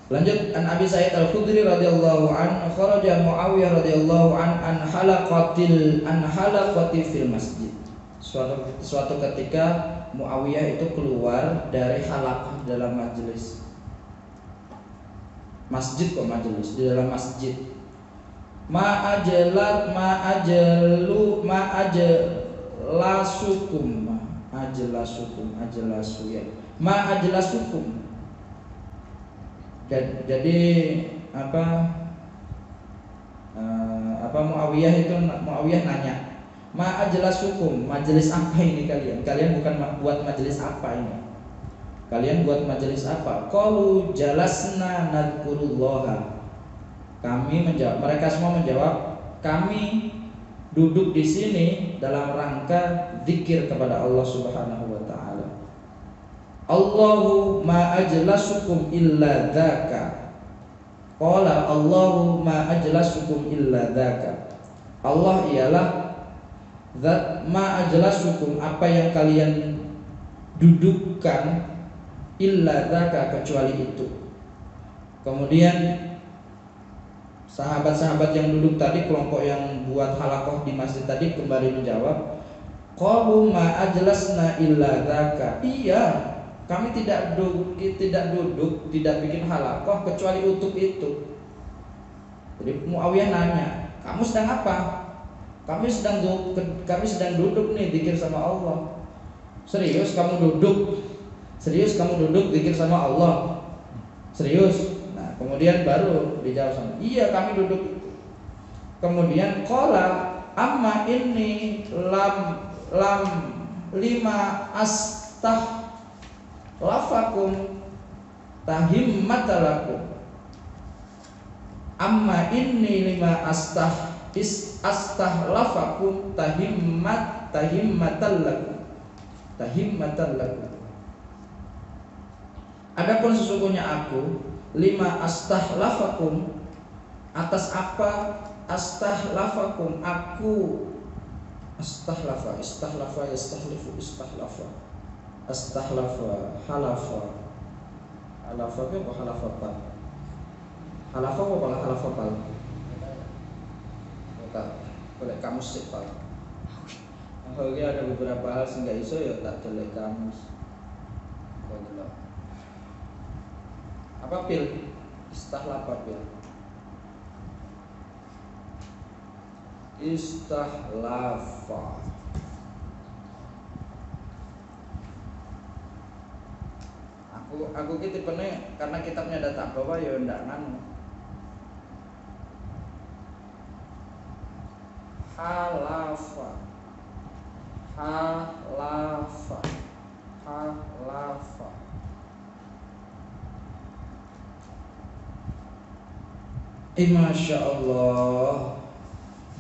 Lanjut, an Abi Sa'id Al-Khudri radhiyallahu an, kharaja Muawiyah radhiyallahu an halaqati fil masjid. Suatu ketika Muawiyah itu keluar dari halaqah dalam majelis masjid, di dalam masjid. Ma'ajlasukum. Jadi Muawiyah nanya, ma'ajlasukum, majelis apa ini kalian? Kalian bukan buat majelis apa ini? Kalian buat majelis apa? Qalu jalasna nadkurullaha. Mereka semua menjawab, kami duduk di sini dalam rangka zikir kepada Allah Subhanahu wa taala. Allahu ma ajlasukum illa dzaka. Qala Allahu ma ajlasukum illa dzaka. Allah ialah zat ma ajlasukum, apa yang kalian dudukkan, illa dzaka, kecuali itu. Kemudian sahabat-sahabat yang duduk tadi, kelompok yang buat halaqah di masjid tadi, kembali menjawab, qalu ma ajlasna illa dzaka. Iya, kami tidak duduk, tidak bikin halaqah kecuali untuk itu. Jadi Muawiyah nanya, kamu sedang apa? Kami sedang duduk nih, zikir sama Allah. Serius kamu duduk zikir sama Allah? Serius? Kemudian baru dijawab sama, iya kami duduk. Kemudian qala amma inni lam lima astah lafakum tahimmatalakum. Amma inni lima astah lafakum tahimmatallakum. Adapun sesungguhnya aku lima astahlafakum, atas apa astahlafakum aku istahlafa yastahlifu istahlafa halafa apa halafa boleh kamu sipal. Oke, ada beberapa hal sehingga iso ya tak jelek kamus. Apa pil? Istahlafa pil. Istahlafa. Aku ki tipene karena kitabnya ada tak bawa ya ndak nganu. Halafa. Masya Allah.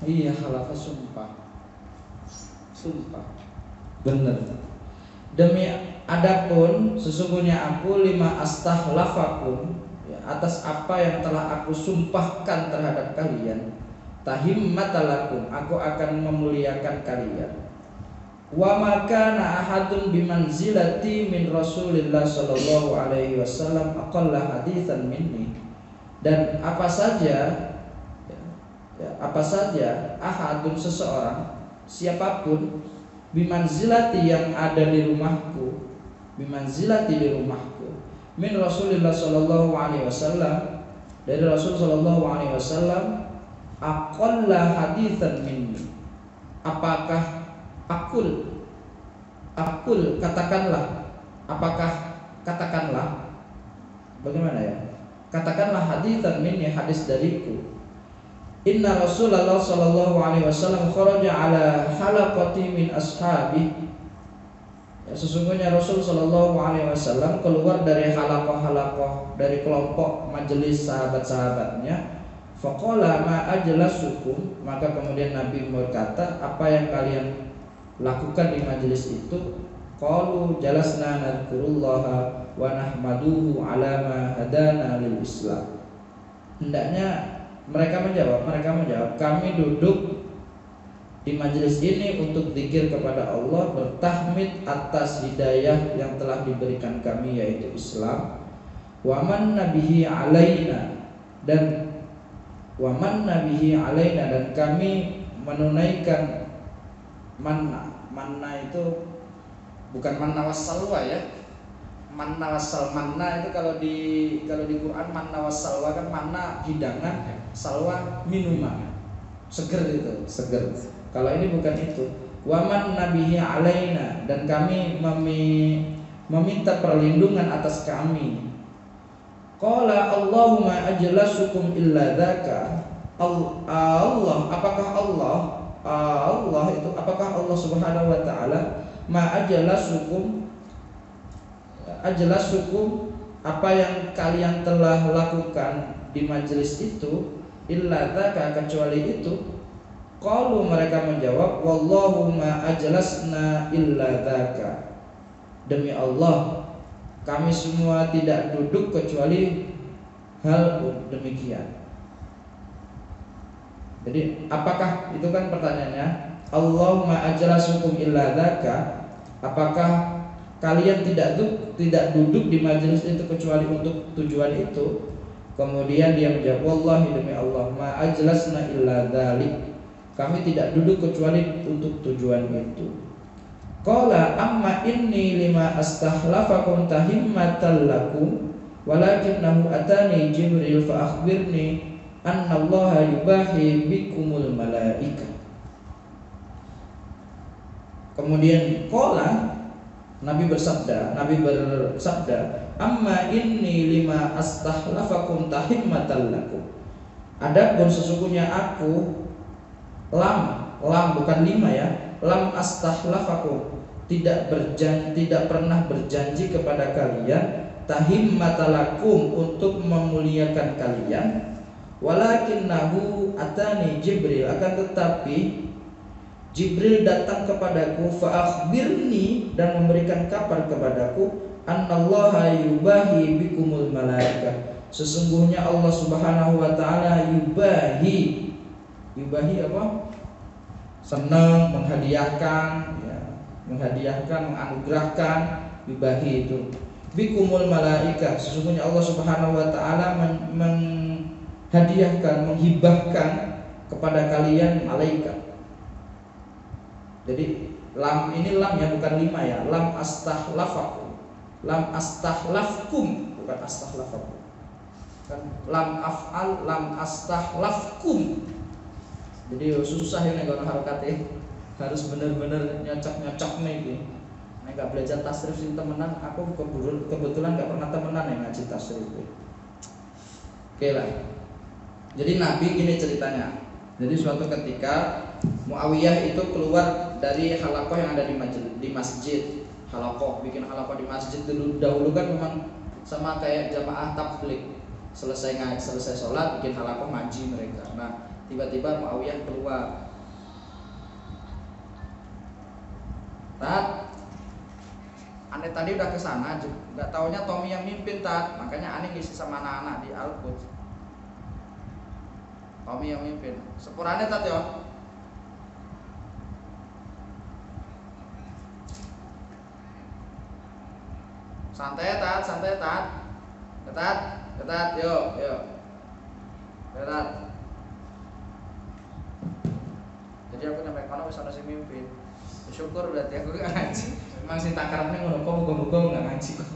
Iya, halafa sumpah bener. Demi adapun sesungguhnya aku lima astahlafakum, ya, atas apa yang telah aku sumpahkan terhadap kalian, tahimmatalakum, aku akan memuliakan kalian. Wa makana ahadun bimanzilati min Rasulillah sallallahu alaihi wasallam aqalla haditsan minni. Dan apa saja ahadun, seseorang, siapapun, bimanzilati, yang ada di rumahku, min Rasulillah sallallahu alaihi wasallam, dari Rasul sallallahu alaihi wasallam, aqalla haditsan minni, apakah akul katakanlah, bagaimana ya, katakanlah haditsan minni, hadis dariku. Inna Rasulullah sallallahu alaihi wasallam kharaja ala halaqati min ashabi. Ya, sesungguhnya Rasul sallallahu alaihi wasallam keluar dari halaqah dari kelompok majelis sahabat-sahabatnya. Faqala ma ajlasukum, maka kemudian Nabi berkata, apa yang kalian lakukan di majelis itu? Qalu jalasna nadkurullaha wa nahmaduhu ala ma hadana lil Islam. Hendaknya mereka menjawab, kami duduk di majelis ini untuk zikir kepada Allah, bertahmid atas hidayah yang telah diberikan kami, yaitu Islam. Wa man nabihi alaina, dan kami menunaikan Manna itu bukan manna wassalwa ya. Manna itu kalau di Quran manna wassalwa kan manna hidangan, salwa minuman. Seger itu, seger. Kalau ini bukan itu. Wa man nabihi alaina, dan kami meminta perlindungan atas kami. Qala Allahumma ajlasukum illa dzaka. Allah, apakah Allah itu, apakah Allah Subhanahu wa taala ajlasukum apa yang kalian telah lakukan di majelis itu, illa dzaka, kecuali itu. Qalu, mereka menjawab, wallahu ma ajlasna illa dzaka. Demi Allah, kami semua tidak duduk kecuali hal demikian. Jadi apakah, itu kan pertanyaannya, Allahumma ajlasukum illa dzaka, apakah kalian tidak duduk di majelis itu kecuali untuk tujuan itu? Kemudian dia menjawab, wallahi, demi Allah, ma ajlasna illa dzalik, kami tidak duduk kecuali untuk tujuan itu. Qala amma inni lima astahlafakum tahimmatan lakum walakinnahu atani Jibril fa akhbirni annallaha yubahi bikumul malaika. Kemudian qala, Nabi bersabda, amma inni lima astahlafakum tahimmatan lakum. Adapun sesungguhnya aku lam bukan lima ya, lam astahlafakum, tidak pernah berjanji kepada kalian, tahimmatalakum, untuk memuliakan kalian, walakinnahu atani Jibril, akan tetapi Jibril datang kepadaku, fa akhbirni, dan memberikan kabar kepadaku, annallaha yubahi bikumul malaika, sesungguhnya Allah Subhanahu wa taala yubahi apa? Senang, menghadiahkan, ya, menganugerahkan, yubahi itu. Bikumul malaika, sesungguhnya Allah Subhanahu wa taala menghadiahkan, menghibahkan kepada kalian malaikat. Jadi lam ini lam ya, bukan lima ya. Lam astahlafakum, lam astahlafkum, bukan astahlafakum. Kan lam af'al, lam astahlafkum. Jadi susah ini kalau harokatnya, harus benar-benar nyocok nih ini. Nah, nggak belajar tasrif sih temenan, aku kebetulan nggak pernah temenan yang ngaji tasrif. Oke lah. Jadi Nabi gini ceritanya. Jadi suatu ketika Muawiyah itu keluar dari halakoh yang ada di masjid. Halakoh, bikin halakoh di masjid dahulu kan memang sama kayak jamaah tabligh. Selesai sholat bikin halakoh ngaji mereka. Nah, tiba-tiba Muawiyah keluar. Tat, aneh tadi udah kesana, nggak taunya Tommy yang mimpin Tat, makanya aneh ngisi sama anak-anak di Al-Quds. Tommy yang mimpin. Sepurane Tat ya. Santai Tat. Ketat, yuk. Ketat. Jadi aku nyampe kono wis ana sing mimpin. Syukur berarti aku gak ngaji. Memang sing tak karepne ngono kok muga-muga gak ngaji kok.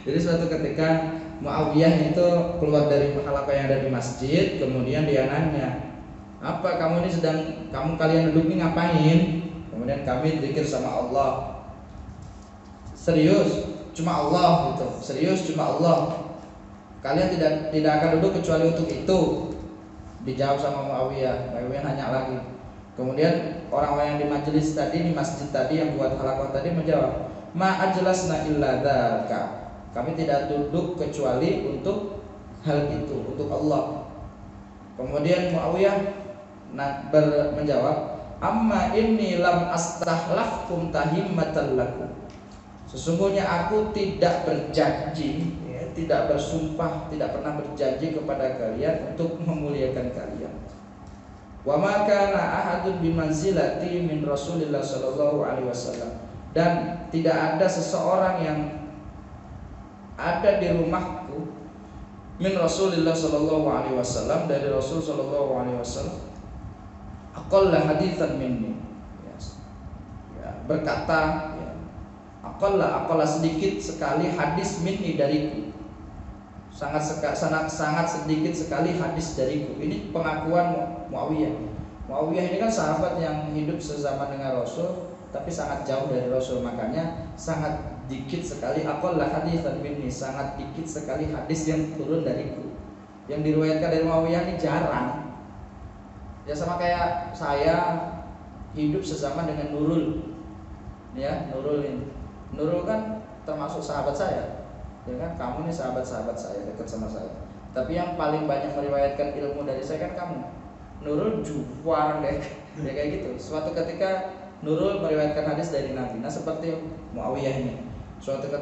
Jadi suatu ketika Muawiyah itu keluar dari halaqah yang ada di masjid, kemudian dia nanya, "Apa kamu ini kalian duduk ini ngapain?" Kemudian kami zikir sama Allah. Serius, cuma Allah gitu. Serius, cuma Allah. Kalian tidak akan duduk kecuali untuk itu. Dijawab sama Muawiyah. Muawiyah nanya lagi. Kemudian orang-orang yang di majelis tadi, di masjid tadi yang buat halaqah tadi menjawab, "Ma ajlasna illa dzaka." Kami tidak duduk kecuali untuk hal itu, untuk Allah. Kemudian Muawiyah menjawab, "Amma inni lam astahlafkum tahimmatan lakum." Sesungguhnya aku tidak berjanji, tidak bersumpah, tidak pernah berjanji kepada kalian untuk memuliakan kalian. Wa ma kana ahadun bimanzilati min Rasulillah sallallahu alaihi wasallam, dan tidak ada seseorang yang ada di rumahku min Rasulillah sallallahu alaihi wasallam, dari Rasul sallallahu alaihi wasallam, aqalla haditsan minni, ya, berkata ya, aqalla sedikit sekali hadis minni dariku, sangat sedikit sekali hadis dariku. Ini pengakuan Muawiyah. Muawiyah ini kan sahabat yang hidup sezaman dengan Rasul, tapi sangat jauh dari Rasul, makanya sangat dikit sekali aqalla haditsan minni, sangat dikit sekali hadis yang turun dariku. Yang diriwayatkan dari Muawiyah ini jarang. Ya sama kayak saya hidup sezaman dengan Nurul. Ya, Nurul ini. Nurul kan termasuk sahabat saya. Ya kan, kamu nih sahabat-sahabat saya, dekat sama saya. Tapi yang paling banyak meriwayatkan ilmu dari saya kan kamu. Nurul juar deh. Ya kayak gitu. Suatu ketika Nurul meriwayatkan hadis dari Nabi. Nah, seperti Muawiyah ini. Suatu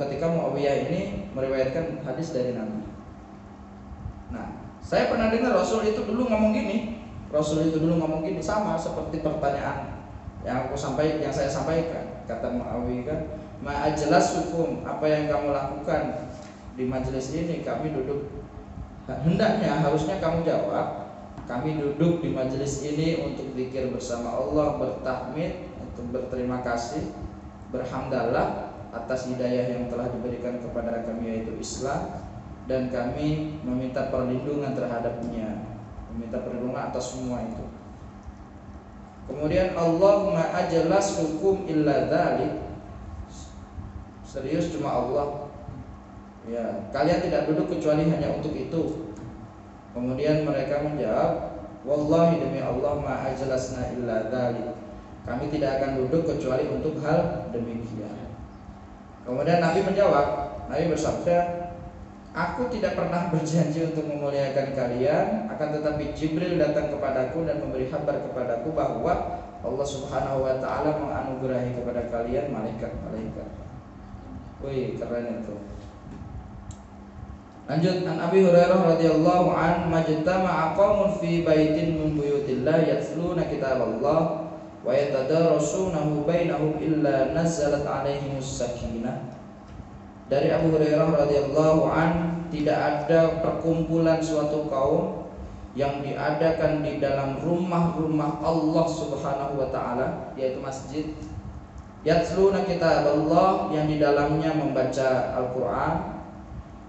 ketika Muawiyah ini meriwayatkan hadis dari Nabi. Nah, saya pernah dengar Rasul itu dulu ngomong gini. Sama seperti pertanyaan yang saya sampaikan. Kata Muawiyah, ma'ajlas hukum, apa yang kamu lakukan di majelis ini? Kami duduk, harusnya kamu jawab, kami duduk di majelis ini untuk zikir bersama Allah, bertahmid, untuk berterima kasih, berhamdalah atas hidayah yang telah diberikan kepada kami, yaitu Islam, dan kami meminta perlindungan terhadapnya, meminta perlindungan atas semua itu. Kemudian Allahumma ajlas hukum illa dzalik, serius cuma Allah, ya kalian tidak duduk kecuali hanya untuk itu. Kemudian mereka menjawab, wallahi demi Allah ma ajlasna illa dzalik, kami tidak akan duduk kecuali untuk hal demikian. Kemudian Nabi menjawab, Nabi bersabda, aku tidak pernah berjanji untuk memuliakan kalian, akan tetapi Jibril datang kepadaku dan memberi kabar kepadaku bahwa Allah Subhanahu wa taala menganugerahi kepada kalian malaikat-malaikat. Wih, keren itu. Lanjut, an Abi Hurairah radhiyallahu an, majtama'a qaumun fi baitin min buyutillah yatluna kitaballah wa yatadarasunahu bainahum illa nazalat alaihimus sakinah. Dari Abu Hurairah radhiyallahu an, tidak ada perkumpulan suatu kaum yang diadakan di dalam rumah-rumah Allah Subhanahu wa taala, yaitu masjid, yatluna kitaballah, yang di dalamnya membaca Al-Qur'an,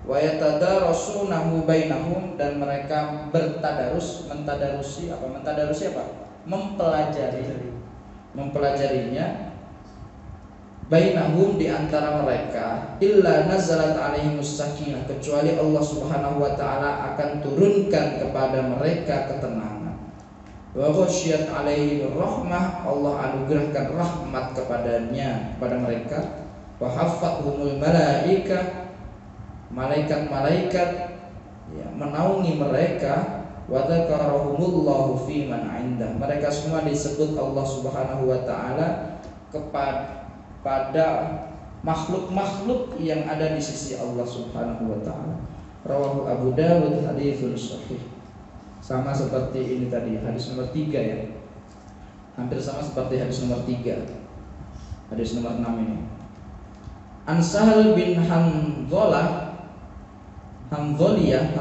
wa yatadarasunahu bainahum, dan mereka mempelajarinya bainahum, di antara mereka, illa nazalat alaihimus sakinah, kecuali Allah Subhanahu wa taala akan turunkan kepada mereka ketenangan. Wa ghasyiyat alaihim rahmah, Allah anugerahkan rahmat kepada mereka. Wa haffathumul malaikah, malaikat-malaikat ya, menaungi mereka. Wa dzakarahumullahu fi man 'indah, mereka semua disebut Allah Subhanahu wa taala pada makhluk-makhluk yang ada di sisi Allah Subhanahu wa taala. Rawahu Abu Dawud, haditsun sahih. Sama seperti ini tadi, hadis nomor 3 ya. Hampir sama seperti hadis nomor 3. Hadis nomor 6 ini. An Sahal bin Hanzaliyah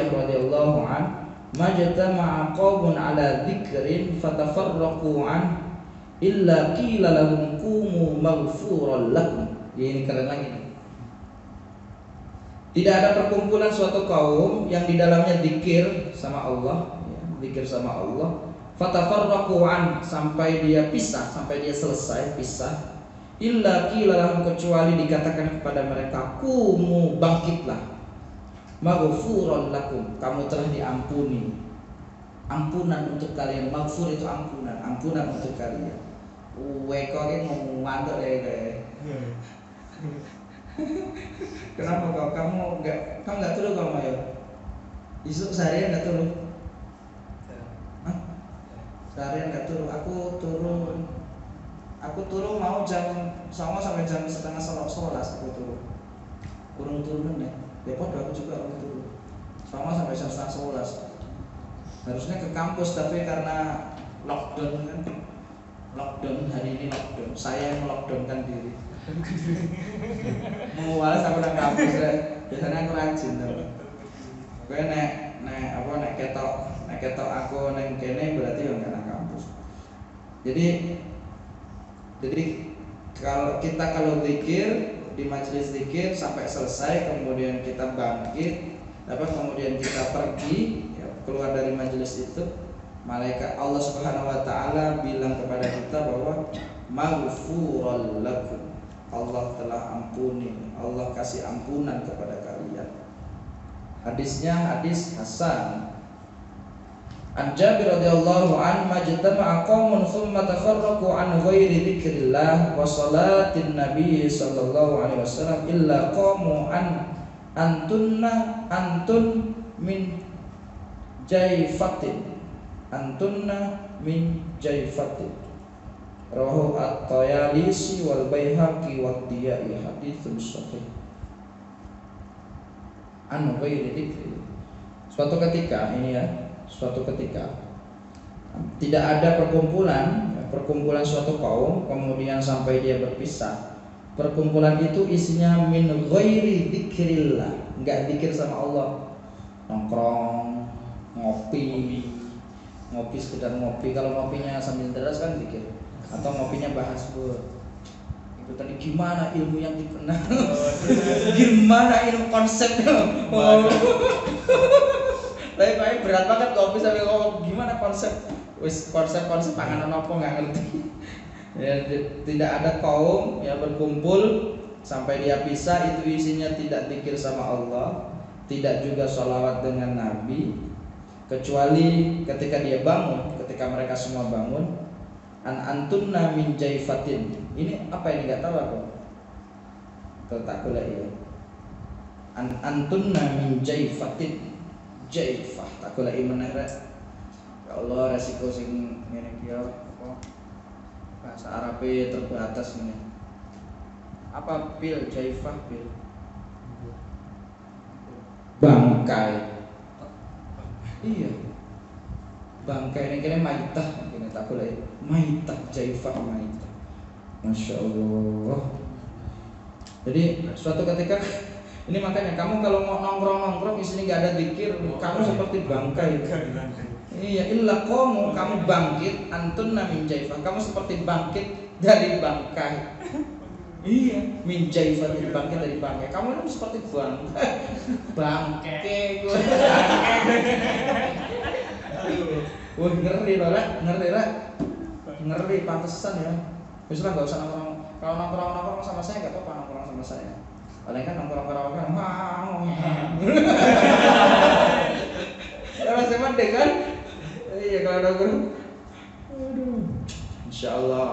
radhiyallahu an, majtama'a qaumun ala dzikrin fatafarraqu an illa qila lahum qumu maghfuran lakum. Ini keren lagi. Tidak ada perkumpulan suatu kaum yang di dalamnya zikir sama Allah, ya, zikir sama Allah. Fatafarraqu an, sampai dia pisah, sampai dia selesai pisah. Illa qila lahum, kecuali dikatakan kepada mereka, qumu, bangkitlah. Maghfuran lakum, kamu telah diampuni. Ampunan untuk kalian. Maghfur itu ampunan untuk kalian. Kok ini mau ngantuk deh. Kenapa kau? Kamu nggak turun kamu ya? Isuk seharian nggak turun? Seharian nggak turun. Aku turun mau jam 9 sampai jam 10:30 aku turun. Kurang turun deh. Ya podo aku juga aku turun. 9 sampai jam 10:30. Harusnya ke kampus, tapi karena lockdown kan. Hari ini lockdown. Saya yang melockdownkan diri. Mau walas aku nang kampus ya. Biasanya aku rajin tuh. Gue nek ketok aku nang kene berarti yo nggak nang Jadi kalau zikir di majelis zikir sampai selesai, kemudian kita bangkit, kemudian kita pergi, ya, keluar dari majelis itu, malaikat Allah Subhanahu wa taala bilang kepada kita bahwa maghfural lakum, Allah telah ampuni, Allah kasih ampunan kepada kalian. Hadisnya hadis hasan. An Jabir radhiyallahu anhu majtama'a qaumun thumma tafarraqu an ghairi dzikrillah wa salatin nabiy sallallahu alaihi wasallam illa qamu antun min jaifatin rawahu at-Tayalisi wal Baihaqi wa Diyai haditsun sahih. An ghairi dzikrillah. Suatu ketika tidak ada perkumpulan suatu kaum, kemudian sampai dia berpisah. Perkumpulan itu isinya min ghairi dzikrillah, enggak zikir sama Allah. Nongkrong, ngopi sekedar ngopi. Kalau ngopinya sambil deras kan zikir. Atau ngopinya bahas itu tadi gimana ilmu yang dikenal. Gimana ilmu konsepnya. Tapi kayak berat banget kopi sambil ngomong gimana konsep panganan apa nggak ngerti. Ya, tidak ada kaum yang berkumpul sampai dia pisah itu isinya tidak zikir sama Allah, tidak juga sholawat dengan Nabi, kecuali ketika mereka semua bangun, antunna min jaifatin. Ini apa ini nggak tahu aku. Tak boleh ya. Antunna min jaifatin. Jaifah tak golek meneh rek. Ya Allah resiko sing ngene iki apa bahasa Arabe terbatas ini. Apa bil jaifah bil? Bangkai. Iya. Bangkai ini kene maitah kene tak golek. Maitah jaifah maitah. Masya Allah. Jadi suatu ketika ini makanya kamu kalau mau nongkrong isinya nggak ada zikir, kamu seperti bangkai. Iya, illa qamu, kamu bangkit, antunna min jaifah, kamu seperti bangkit dari bangkai. Iya, min jaifah, bangkit dari bangkai. Kamu itu seperti bangkai. Bangkai. Wah, ngeri loh, ngeri pantesan ya. Misalnya nggak usah nongkrong. Kalau nongkrong sama saya nggak apa-apa nongkrong sama saya. Paling kan nongkrong karaoke mau. Ya masih mending kan? Iya kalau nongkrong. Aduh. Insyaallah.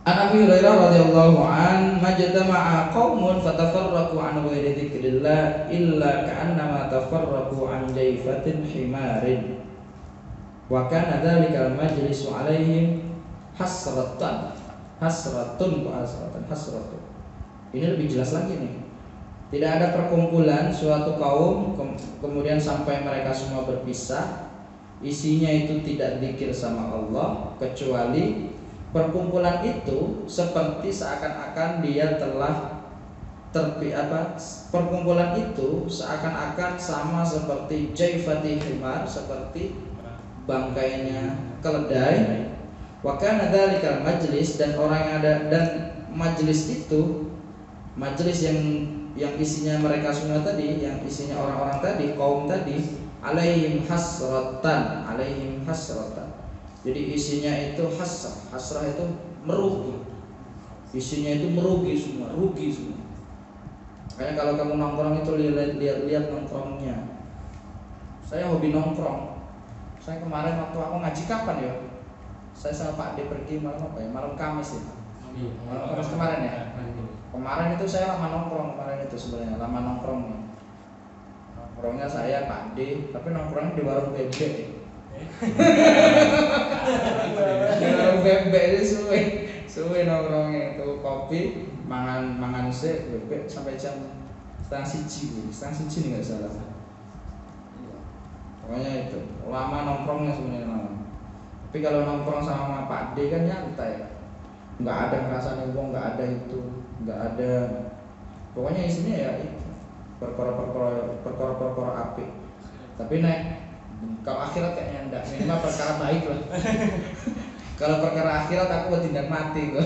An Abi Hurairah radhiyallahu an majtama'a qaumun fatafarraqu an ghairi dzikrillah illa ka'annama tafarraqu an jaifatin himarin. Wa kana dzalikal majlisu 'alaihim hasratun. Ini lebih jelas lagi nih. Tidak ada perkumpulan suatu kaum kemudian sampai mereka semua berpisah, isinya itu tidak zikir sama Allah, kecuali perkumpulan itu seperti seakan-akan dia telah perkumpulan itu seakan-akan sama seperti jaifati himar, seperti bangkainya keledai. Wa kana dzalikal majlis, dan orang yang ada dan majlis itu, majlis yang isinya mereka semua tadi, yang isinya orang-orang tadi, kaum tadi, alaihim hasratan. Jadi isinya itu hasrah itu merugi. Isinya itu rugi semua. Makanya kalau kamu nongkrong itu lihat nongkrongnya. Saya hobi nongkrong. Saya kemarin waktu aku ngaji kapan ya? Saya sama Pak D pergi malam apa ya? Malam Kamis ya. Malam Kamis kemarin ya. Kemarin itu saya lama nongkrong sebenarnya nih. Nongkrongnya saya Pak D, tapi nongkrongnya di warung bebek. Di warung bebek itu suwe nongkrongnya itu kopi, mangan sih bebek sampai jam setengah siji nih nggak salah. Pokoknya itu lama nongkrongnya sebenarnya lama. Tapi kalau nongkrong sama Pak D kan nyantai, nggak ada ngerasa uang, nggak ada itu, nggak ada. Pokoknya isinya ya itu perkara apik. Tapi kalau akhirat kayaknya enggak, minimal perkara baik lah. Kalau perkara akhirat aku tindak mati kok.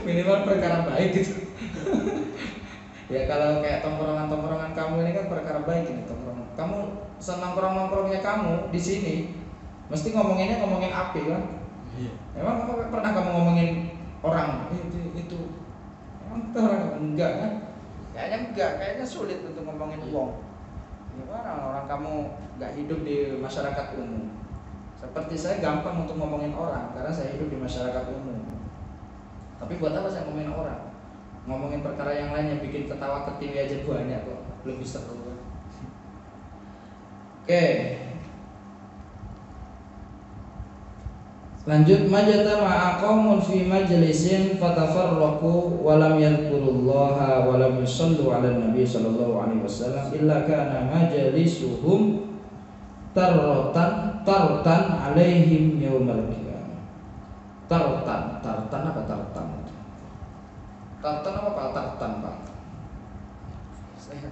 Minimal perkara baik gitu. Ya kalau kayak tongkrongan kamu ini kan perkara baik ini tongkrongan. Kamu senang nongkrongnya kamu di sini, mesti ngomongin api kan? Iya. Emang pernah kamu ngomongin orang itu? Emang itu orang enggak kan? Kayaknya sulit untuk ngomongin uang. Gimana orang kamu nggak hidup di masyarakat umum? Seperti saya gampang untuk ngomongin orang karena saya hidup di masyarakat umum. Tapi buat apa saya ngomongin orang? Ngomongin perkara yang lain yang bikin ketawa ketiwi aja banyak kok, lebih seru. Oke. Lanjut, majtama'a qaumun fi majlisin fatafarraqu wa lam yadhkurullaha wa lam yusallu 'alan nabi sallallahu alaihi wasallam illa kana majlisuhum tartan alaihim yaumal qiyamah. Tartan apa tartan? Tartan apa Pak? Tartan Pak. Saya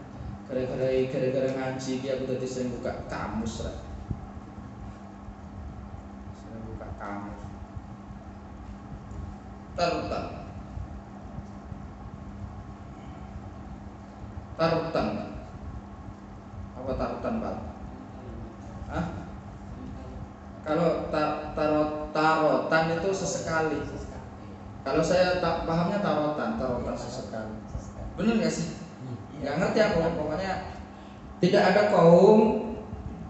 gara-gara ngaji dia aku tadi sering buka kamus lah. Sering buka kamus. Tartan apa tartan Pak? Hah? Kalau tarotan itu sesekali. Kalau saya tak pahamnya tarotan sesekali. Benar nggak sih? Nggak ngerti aku. Pokoknya tidak ada kaum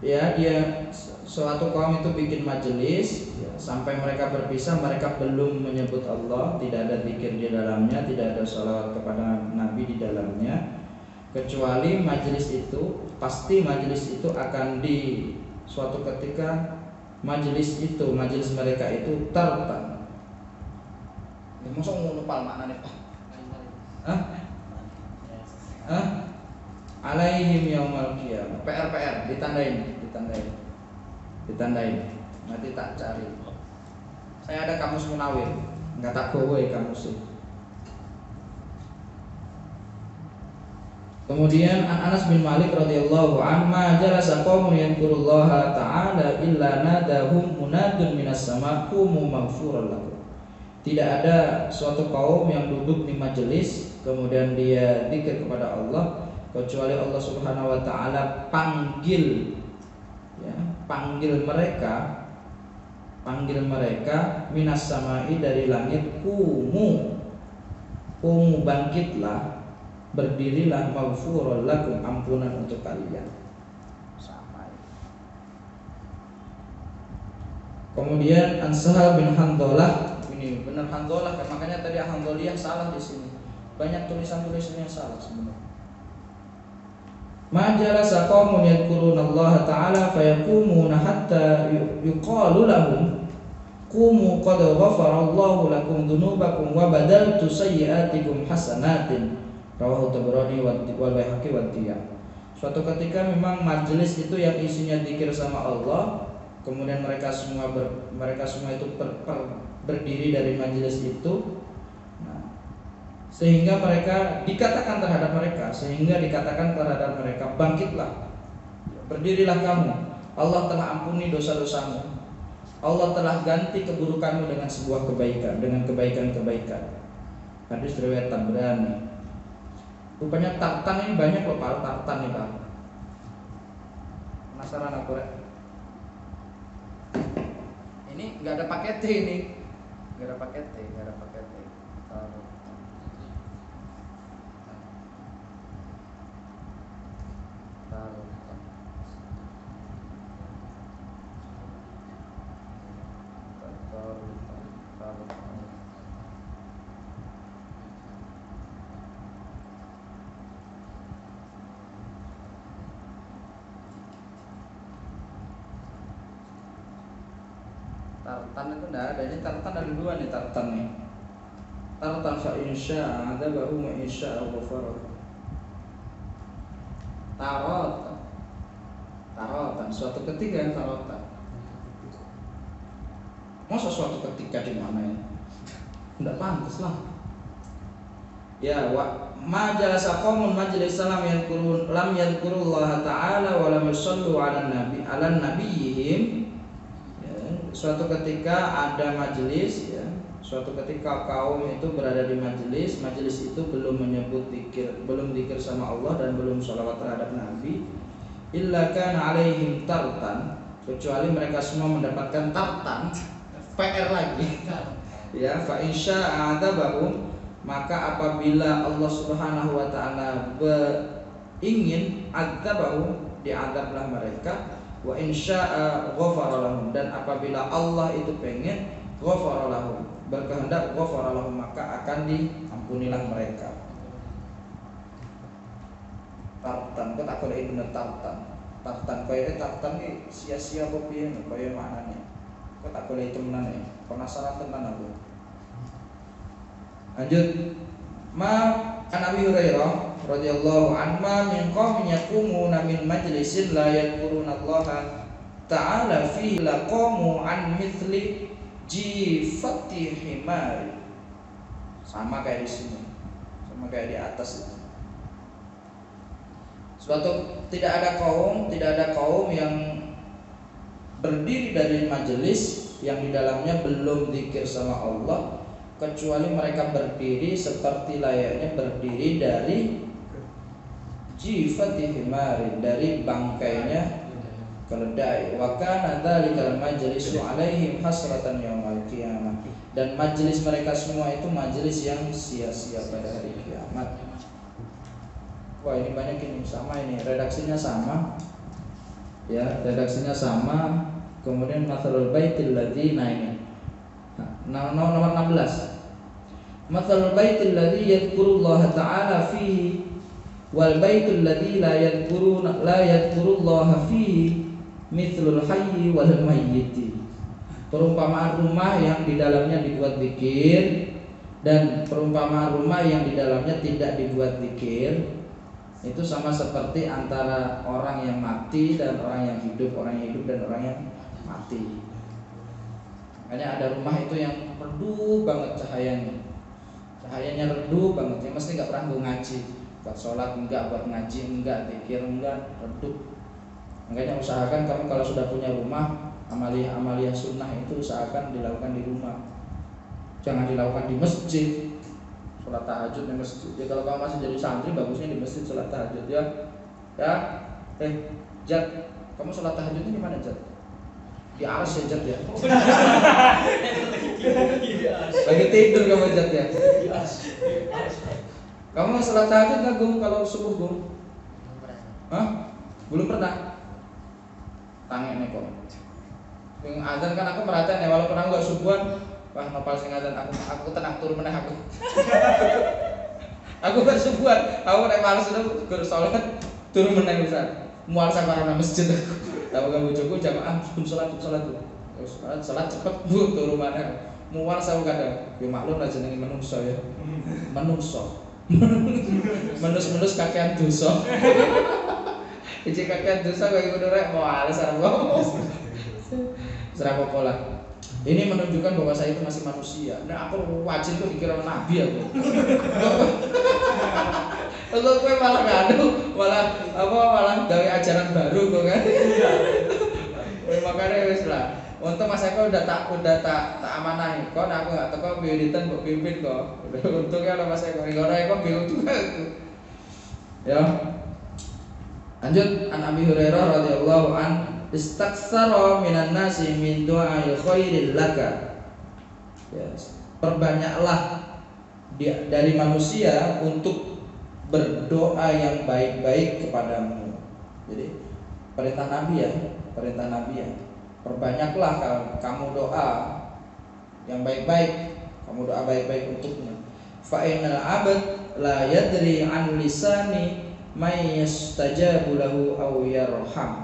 ya dia suatu kaum itu bikin majelis ya, sampai mereka berpisah mereka belum menyebut Allah, tidak ada zikir di dalamnya, tidak ada sholawat kepada Nabi di dalamnya, kecuali majelis itu pasti majelis itu akan di suatu ketika majelis mereka itu tartan. Ya, masa mau lupa maknanya Pak? Alaihim yaumal qiyamah. PR ditandain. Nanti tak cari. Saya ada kamus Munawir, enggak tak bawa kamus itu. Kemudian Anas bin Malik radhiyallahu anhu jalasa qaumun yadhkurullaha ta'ala illa nadahum munadun minas sama qumu maghfuran lakum. Tidak ada suatu kaum yang duduk di majelis kemudian dia zikir kepada Allah kecuali Allah Subhanahu wa taala panggil mereka minas samai dari langit, kumu bangkitlah, berdirilah, maghfurul lakum, ampunan untuk kalian. Sama. Kemudian An-Sahal bin Handalah, ini benar Handalah, makanya tadi Handoliyah salah di sini. Banyak tulisan-tulisan yang salah sebenarnya. Ma jalasa qaumun yadhkurunallaha ta'ala fayaqumuna hatta yuqalu lahum qumu qad ghafarallahu lakum dhunubakum wa badaltu sayyi'atikum hasanatin. Rawahu Tabrani wal Baihaqi wa Tiyah. Suatu ketika memang majelis itu yang isinya zikir sama Allah, kemudian mereka semua itu berdiri dari majelis itu. Sehingga dikatakan terhadap mereka bangkitlah, berdirilah kamu, Allah telah ampuni dosa-dosamu, Allah telah ganti keburukanmu dengan sebuah kebaikan, dengan kebaikan-kebaikan. Hadis riwayat Tabrani. Rupanya tartan ini banyak loh Pak, tartan nih Pak. Penasaran aku rek? Ini nggak ada paket ini, nggak ada paket. Tartan itu enggak ada, ini tartan ada dua nih tartan nih. Tartan fa insya'a adabahu wa insya'a ghafara. Tarotan suatu ketika tarotan. Masa suatu ketika di mana ya? Enggak pantas lah. Ya ma jalasa qaumun majlis salam lam yadhkurullaha ta'ala wa lam yusallu 'alan nabiyihim. suatu ketika ada majelis ya, suatu ketika kaum itu berada di majelis itu belum menyebut zikir, belum zikir sama Allah dan belum sholawat terhadap Nabi, illa kana alaihim tartan, kecuali mereka semua mendapatkan tartan, PR lagi ya, fa insya'a adzabahum, maka apabila Allah Subhanahu wa taala ingin adzabahum, diazablah mereka, wa insya'a ghafara lahum, dan apabila Allah itu pengen ghafara lahum, berkehendak ghafara lahum, maka akan diampunilah mereka. Tartan, kok tak boleh bener tartan kaya tartan ini sia-sia apa piye kaya maknane, kok tak boleh temenan ya, penasaran tenan aku. Lanjut, ma an Abi Hurairah radhiyallahu anhu min qaumin yaqumuna min majlisin la yadhkuruna Allah ta'ala fihi laqamu an mithli jifati himar. Sama kayak di sini, sama kayak di atas itu. Suatu tidak ada kaum yang berdiri dari majelis yang di dalamnya belum zikir sama Allah, kecuali mereka berdiri seperti layaknya berdiri dari jifati himari, dari bangkainya keledai. Wa kana dzalikal majlisu alaihim hasratan yaumal qiyamah, dan majelis mereka semua itu majelis yang sia-sia pada hari kiamat. Wah, ini banyak ini, sama ini redaksinya sama ya, redaksinya sama. Kemudian mathalul baitil ladzi, nah ini nomor 16, mathalul baitil ladzi yadhkurullaha ta'ala fihi wal baitul ladzi la yadhkurullaha fihi mithlul hayyi wal mayyiti. Perumpamaan rumah yang di dalamnya dibuat zikir dan perumpamaan rumah yang di dalamnya tidak dibuat zikir itu sama seperti antara orang yang mati dan orang yang hidup, orang yang hidup dan orang yang mati. Makanya ada rumah itu yang redup banget cahayanya redup banget, yang mesti nggak pernah ngaji, buat sholat enggak, buat ngaji enggak, zikir enggak, redup. Makanya usahakan kamu kalau sudah punya rumah, amalia sunnah itu usahakan dilakukan di rumah, jangan dilakukan di masjid. Sholat tahajud di masjid. Ya kalau kamu masih jadi santri, bagusnya di masjid sholat tahajud ya. Ya, Jat, kamu sholat tahajudnya di mana, Jat? Di aras ya, Jat ya. Lagi tidur kamu, Jat ya. Di aras. Kamu sholat tahajud nggak, Gum? Kalau subuh, Gum? Hah? Belum pernah. Tanya nih kok. Yang azan kan aku merhatiin ya, walaupun aku nggak subuhan. Wah, nopal sing azan aku tenang turun meneh aku. Aku gak subuhan, aku nek males itu gur salat turun meneh bisa. Mual sampeyan masjid aku. Tahu gak bojoku jamaah pun salat. Terus salat cepet bu turun meneh. Mual sawu kadang. Ya maklum lah jenenge menungso ya. Menungso. Menus kakean dosa. Iki kakean dosa kok kudu rek mual sarwa. Serapa pola. Ini menunjukkan bahwa saya itu masih manusia. Nah, aku wajib tuh dikira nabi aku. Kalau gue malah ngadu, malah gawe ajaran baru kok kan. Makanya wis lah. Untung Mas Eko udah tak amanahi. Kok aku enggak teko wiridan kok pimpin kok. Untungnya ada Mas Eko. Ngono Eko bingung juga aku. Ya. Lanjut, an Abi Hurairah radhiyallahu anhu, istaktsara minan nasi min du'ai khairil laka. Yes. Perbanyaklah dari manusia untuk berdoa yang baik-baik kepadamu. Jadi perintah Nabi ya. Perbanyaklah kamu doa yang baik-baik, kamu doa baik-baik untuknya. Fa innal 'abd la yadri an lisani may yustajabu lahu aw yarham.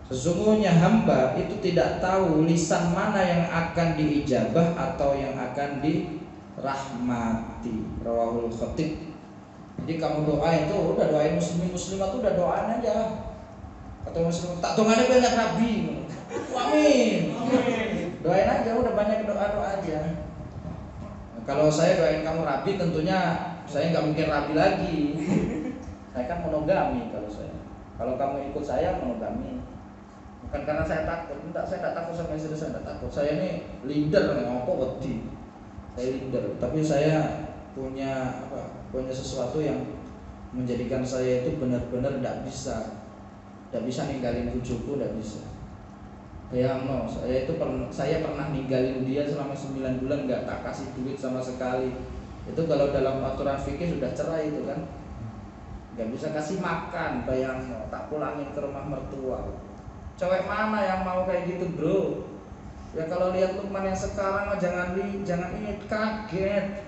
Sesungguhnya hamba itu tidak tahu lisan mana yang akan diijabah atau yang akan dirahmati. Rawahul Khatib. Jadi kamu doa itu udah doain muslimat udah doain aja. Kata muslim tak dongane banyak nabi. Amin. Doain aja udah banyak doa aja. Kalau saya doain kamu rabi, tentunya saya nggak mungkin rabi lagi. Saya kan monogami kalau saya. Kalau kamu ikut saya monogami. Bukan karena saya takut, enggak, saya tidak takut sama istri saya, tidak takut. Saya ini leader, ngoko wedi. Saya leader, tapi saya punya apa? Punya sesuatu yang menjadikan saya itu benar-benar tidak bisa ninggalin bujuku, tidak bisa. Ya no, saya pernah ninggalin dia selama 9 bulan, nggak tak kasih duit sama sekali. Itu kalau dalam aturan fikih sudah cerai itu kan, nggak bisa kasih makan, bayang no, tak pulangin ke rumah mertua. Cewek mana yang mau kayak gitu bro? Ya kalau lihat Lukman yang sekarang jangan ini kaget.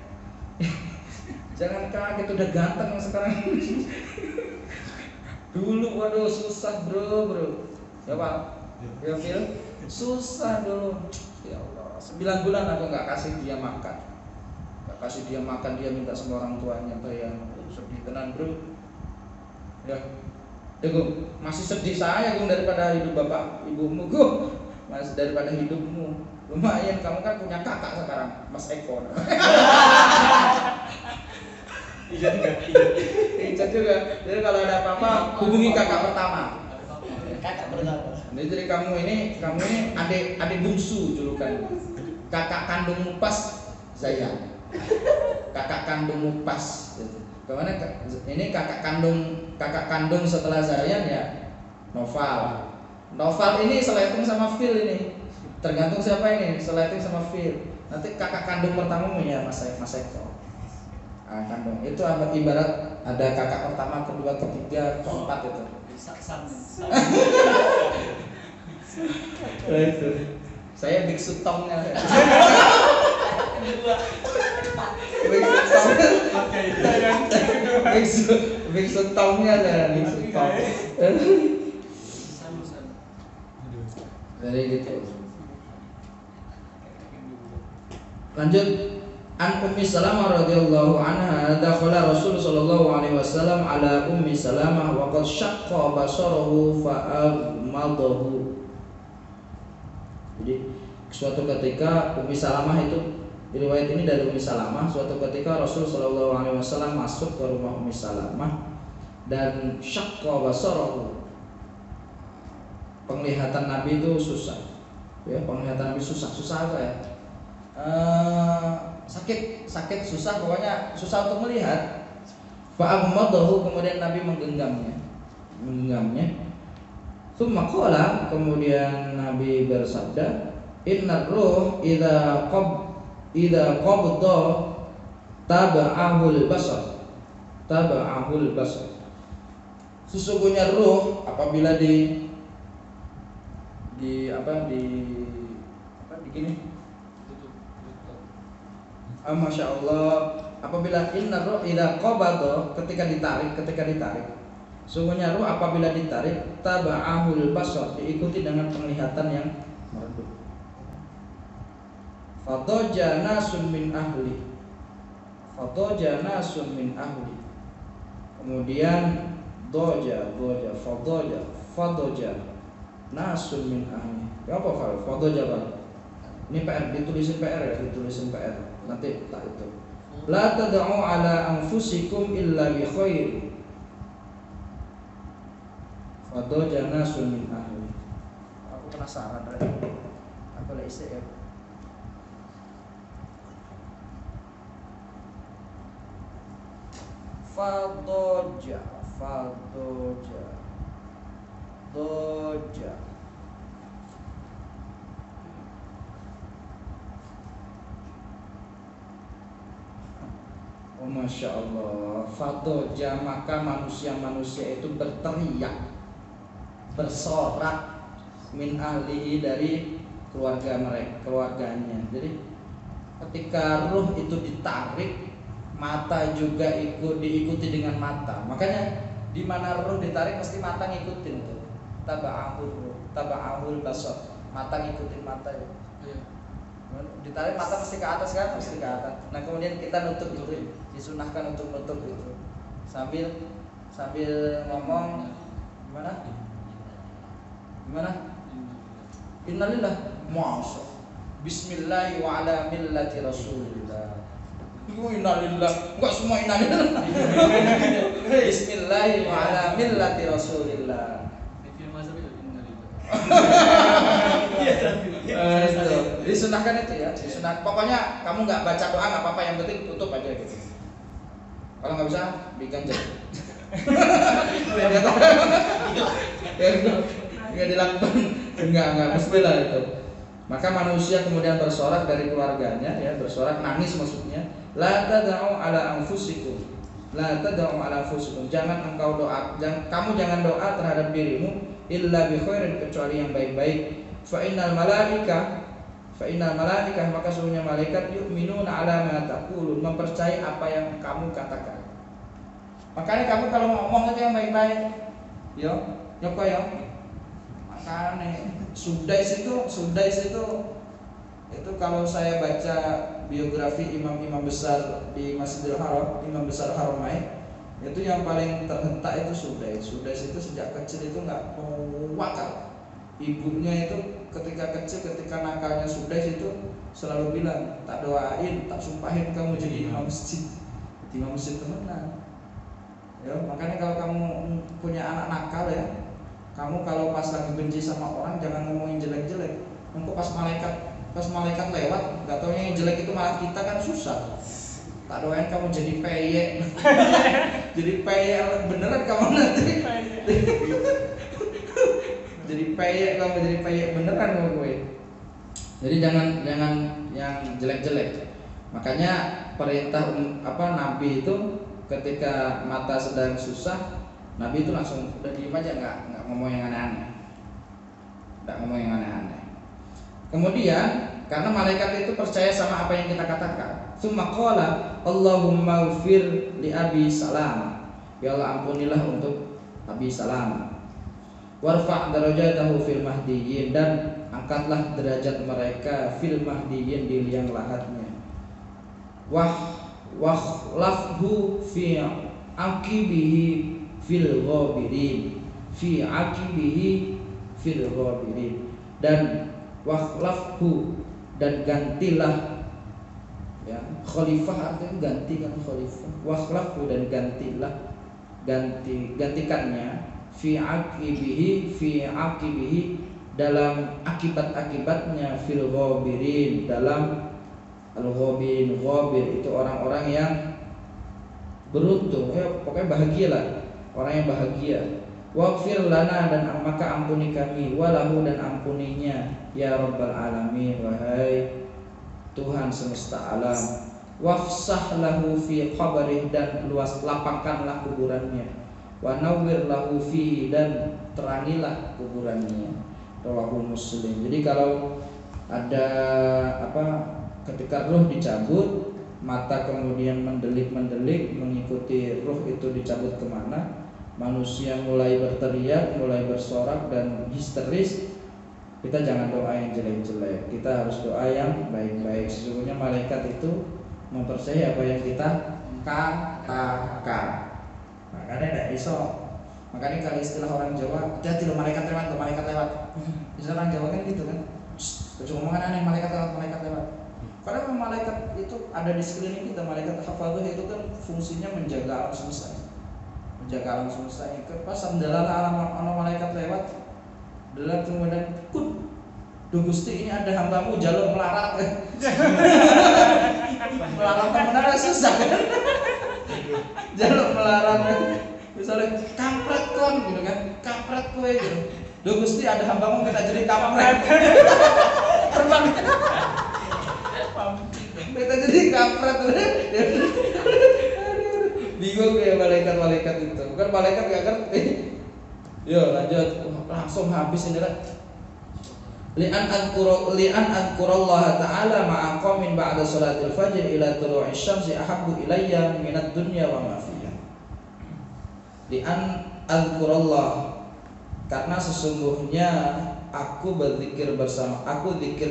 Jangan kaget, udah ganteng yang sekarang. Dulu waduh susah bro. Ya Pak, ya Phil, susah dulu. Ya Allah, 9 bulan aku nggak kasih dia makan. Nggak kasih dia makan, dia minta sama orang tuanya, bayang. Sedih tenan bro. Ya, Gung, masih sedih saya Gung daripada hidup bapak ibumu Gung, masih daripada hidupmu. Lumayan, kamu kan punya kakak sekarang, Mas Eko. Ijat juga. Jadi kalau ada apa-apa hubungi kakak pertama. Kakak pertama. Jadi kamu ini adik bungsu julukan. Kakak kandungmu pas saya. Kakak kandungmu pas. Kemana? Ini kakak kandung setelah Zayan ya Noval. Noval ini seleting sama Phil ini. Tergantung siapa ini, seleting sama Phil. Nanti kakak kandung pertamamu ya Mas Eko. Kandung itu ibarat ada kakak pertama, kedua, ketiga, keempat itu. Itu. Saya biksu tongnya. Biksu tongnya lah, biksu tong. Dari gitu. Lanjut. An Ummi Salamah radhiyallahu anha dakhala Rasul sallallahu alaihi wasallam ala Ummi Salamah wa qad syaqqa basarahu fa amadahu. Jadi suatu ketika Ummi Salamah itu, riwayat ini dari Ummi Salamah, suatu ketika Rasul sallallahu alaihi wasallam masuk ke rumah Ummi Salamah dan syaqqa basarahu. Penglihatan Nabi itu susah. Ya, penglihatan Nabi susah apa ya? Sakit susah, pokoknya susah untuk melihat. Fa'amadahu, kemudian Nabi menggenggamnya. Tsumma qala, kemudian Nabi bersabda, innar ruh idza qabda taba'ahul basar. Sesungguhnya ruh apabila di gini. Masya Allah, apabila inna ruh idza qabada, ketika ditarik, sungguhnya ruh apabila ditarik, taba'ahul basar, diikuti dengan penglihatan yang meredup. Fadaja nasun min ahli. Kemudian fadaja nasun min ahli. Apa fadaja Pak? Ini PR, ditulisin PR. Nanti tak itu. La tad'u ala anfusikum illa bi khair. Fadaja nasun min ahli. Aku penasaran tadi. Aku lagi istirahat. Fadaja. Oh Masya Allah, fadoja, maka manusia itu berteriak, bersorak min ahlihi, dari keluarganya. Jadi ketika ruh itu ditarik, mata juga diikuti dengan mata. Makanya di mana ruh ditarik mesti mata ngikutin tuh. Taba'ahul basar, mata ngikutin mata ya. Ditarik mata mesti ke atas kan, mesti ke atas. Nah kemudian kita nutup itu, disunahkan untuk nutup itu sambil ngomong gimana? Innalillah, masya Bismillah wa ala millati Rasulillah. Innalillah. Enggak semua innalillah. Bismillah wa ala millati Rasulillah. Disunahkan itu ya, disunah. Pokoknya kamu nggak baca doa nggak apa-apa, yang penting tutup aja gitu. Kalau nggak bisa, diganjel. Nggak dilakukan, nggak bismillah itu. Maka manusia kemudian bersorak dari keluarganya, ya bersorak nangis maksudnya. La tad'u ala anfusikum, la tad'u ala anfusikum. Jangan engkau doa, kamu jangan doa terhadap dirimu illa bi khairin, kecuali yang baik-baik. Fa innal malaika maka sesungguhnya malaikat yu'minuna ala ma taqulun, mempercayai apa yang kamu katakan. Makanya kamu kalau ngomong itu yang baik-baik. Yo, kok ya. Makanya Sudais itu kalau saya baca biografi imam-imam besar di Masjidil Haram, imam besar Haramain, itu yang paling terhentak itu Sudais. Sudais itu sejak kecil itu nggak mau wakal. Ibunya itu ketika kecil, ketika nakalnya Sudais itu selalu bilang, tak doain, tak sumpahin kamu jadi imam masjid. Imam masjid temenan. Ya, makanya kalau kamu punya anak nakal ya, kamu kalau pas lagi benci sama orang jangan ngomongin jelek-jelek. Engkau pas malaikat lewat, nggak taunya yang jelek itu malah kita, kan susah. Tak doain kamu jadi peyek. Jadi peyek beneran kamu nanti. Jadi peyek beneran kamu gue. Jadi jangan yang jelek-jelek. Makanya perintah Nabi itu ketika mata sedang susah, Nabi itu langsung udah diem aja, nggak ngomong yang aneh-aneh. Kemudian karena malaikat itu percaya sama apa yang kita katakan, tsumma qala Allahumma ighfir li Abi Salam, ya Allah ampunilah untuk Abi Salam. Warfa' darajatahu fil mahdiyyin, dan angkatlah derajat mereka fil mahdiyyin, di liang lahatnya. Wakhlafhu fi aqibihi fil ghabirin, dan wakhlafhu, dan gantilah, ya khalifah artinya ganti kan, khalifah. Wakhlafhu, dan gantikannya fi aqibihi dalam akibatnya fil ghabirin, dalam al-ghabir. Itu orang-orang yang beruntung, pokoknya bahagialah, orang yang bahagia. Waghfir lana, dan maka ampuni kami, walahu, dan ampuninya, ya rabbal alamin, wahai Tuhan semesta alam. Wafsah lahu fi qabrih, dan lapangkanlah kuburannya. Wa nawwir lahu fi, dan terangilah kuburannya. Rawahu Muslim. Jadi kalau ada ketika ruh dicabut, mata kemudian mendelik mengikuti ruh itu dicabut kemana, manusia mulai berteriak, mulai bersorak dan histeris, kita jangan doa yang jelek-jelek, kita harus doa yang baik-baik. Sesungguhnya malaikat itu mempercayai apa yang kita katakan. Makanya tidak iso. Makanya kalau istilah orang Jawa, hati-hati lo malaikat lewat. Istilah orang Jawa kan gitu kan. Cuma omongan aneh, malaikat lewat. Karena malaikat itu ada di sekeliling kita. Malaikat hafadzah itu kan fungsinya menjaga alam semesta. Pas mendalam alam malaikat lewat, dalam kemudian duh Gusti, ini ada hambamu jalur melarat. Melarat benar susah kan? Jalur melarat. Misalnya kampret kon gitu kan, kampret kowe gitu. Duh Gusti, ada hambamu kita jadi kampret. Terbang. Kita jadi kampret. Bingung ya malaikat itu. Bukan malaikat gak ngerti. Yo lanjut, langsung habis ini lah. Li'an adhkurallaha ta'ala ma'a qaumin ba'da salatil fajr ila tulu'i syamsi ahabbu ilayya minad dunya wa ma fiha. Li'an adhkurallah, karena sesungguhnya aku zikir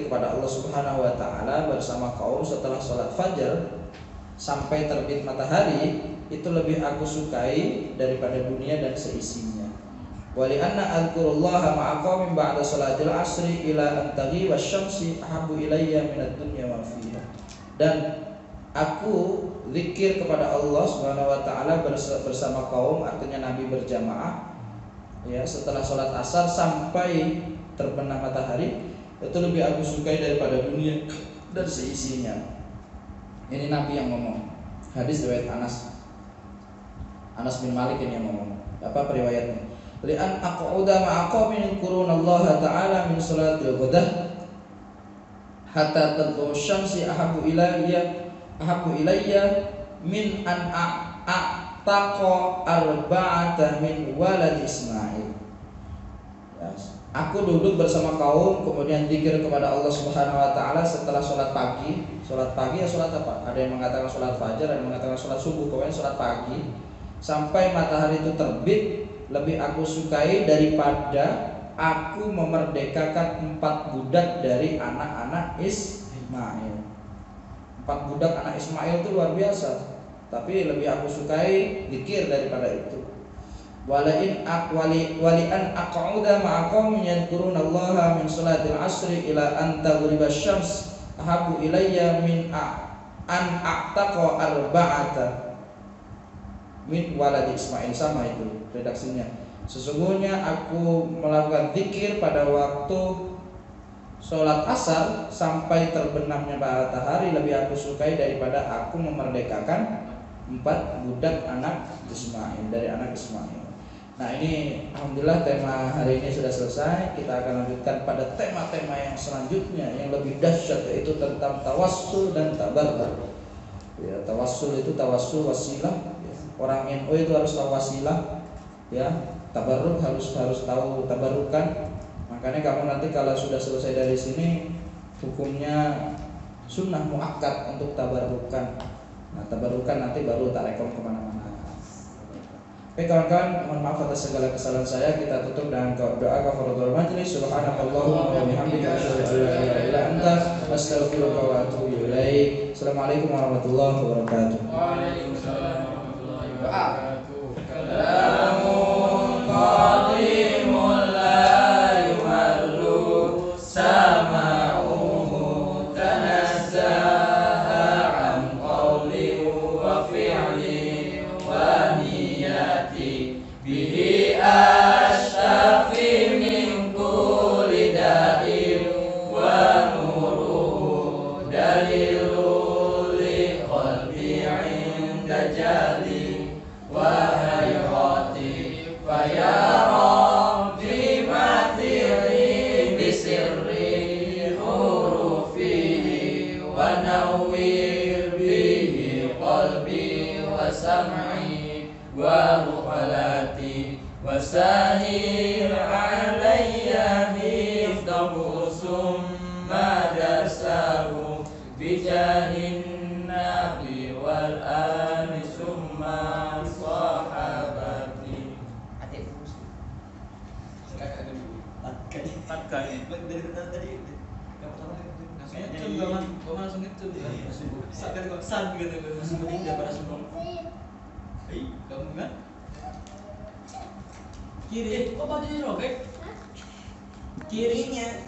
kepada Allah Subhanahu wa taala bersama kaum setelah salat fajar sampai terbit matahari, itu lebih aku sukai daripada dunia dan seisinya. Wali anna adzurullaha ma'a qaumin ba'da salatil asri ila an taghiba asy-syamsi ahabbu ilayya minad dunya wa fiha. Dan aku zikir kepada Allah Subhanahu wa taala bersama kaum, artinya Nabi berjamaah ya setelah sholat asar sampai terbenam matahari, itu lebih aku sukai daripada dunia dan seisinya. Ini Nabi yang ngomong. Hadis riwayat Anas bin Malik ini yang ngomong. Apa periwayatnya? Li'an aq'uda ma'a qaumin yadhkurunallaha ta'ala min salatil ghadah hatta tadlu syamsi ahabbu ilayya min an a'taqa arba'ata min walad Ismail. Aku duduk bersama kaum, kemudian zikir kepada Allah Subhanahu wa taala setelah sholat pagi. Sholat pagi ya sholat apa? Ada yang mengatakan sholat fajar, ada yang mengatakan sholat subuh, pokoknya sholat pagi sampai matahari itu terbit, lebih aku sukai daripada aku memerdekakan 4 budak dari anak-anak Ismail. 4 budak anak Ismail itu luar biasa, tapi lebih aku sukai zikir daripada itu. Walian aq'uda ma'a qaumin yadhkurunallaha min salatil asri ila an taghriba syams ahabbu ilayya min an a'taqa arba'ata min walad Ismail. Sama itu redaksinya. Sesungguhnya aku melakukan zikir pada waktu sholat asar sampai terbenamnya matahari lebih aku sukai daripada aku memerdekakan 4 budak anak Ismail, dari anak Ismail. Nah ini alhamdulillah tema hari ini sudah selesai. Kita akan lanjutkan pada tema-tema yang selanjutnya yang lebih dahsyat, yaitu tentang tawassul dan tabarruk. Ya, tawassul itu tawassul wasilah. Ya. Orang NU itu harus tahu wasilah. Ya, tabarruk harus tahu tabarukan. Makanya kamu nanti kalau sudah selesai dari sini, hukumnya sunnah muakkad untuk tabarukan. Nah tabarukan nanti baru tak rekom kemana-mana. Baik kawan-kawan, mohon maaf atas segala kesalahan saya. Kita tutup dengan doa kafaratul majlis. Subhanakallahumma wa bihamdika asyhadu an la ilaha illa anta astaghfiruka wa atubu ilaik. Assalamualaikum warahmatullahi wabarakatuh. Waalaikumsalam warahmatullahi wabarakatuh. Kalamun qadimul la yumallu sama'uhu tanazzaha an qawli wa fi'li wa niyati bihi ashtafi min kulli da'in wa nuruhu dalilul li qalbi 'inda jali wa hayrati faya rabbi matiri bisirri hurufihi wa nawwir bihi qalbi wa sam'i wa ruhalati wa sahir alayya hifdahu summa darsahu bijahin nabi wal ali summa sahabati. Empat kali. Dari tadi langsung itu sakit kok san gitu langsung ketiga pada semua. Kamu kan? Kiri, kok bajunya robek? Kirinya.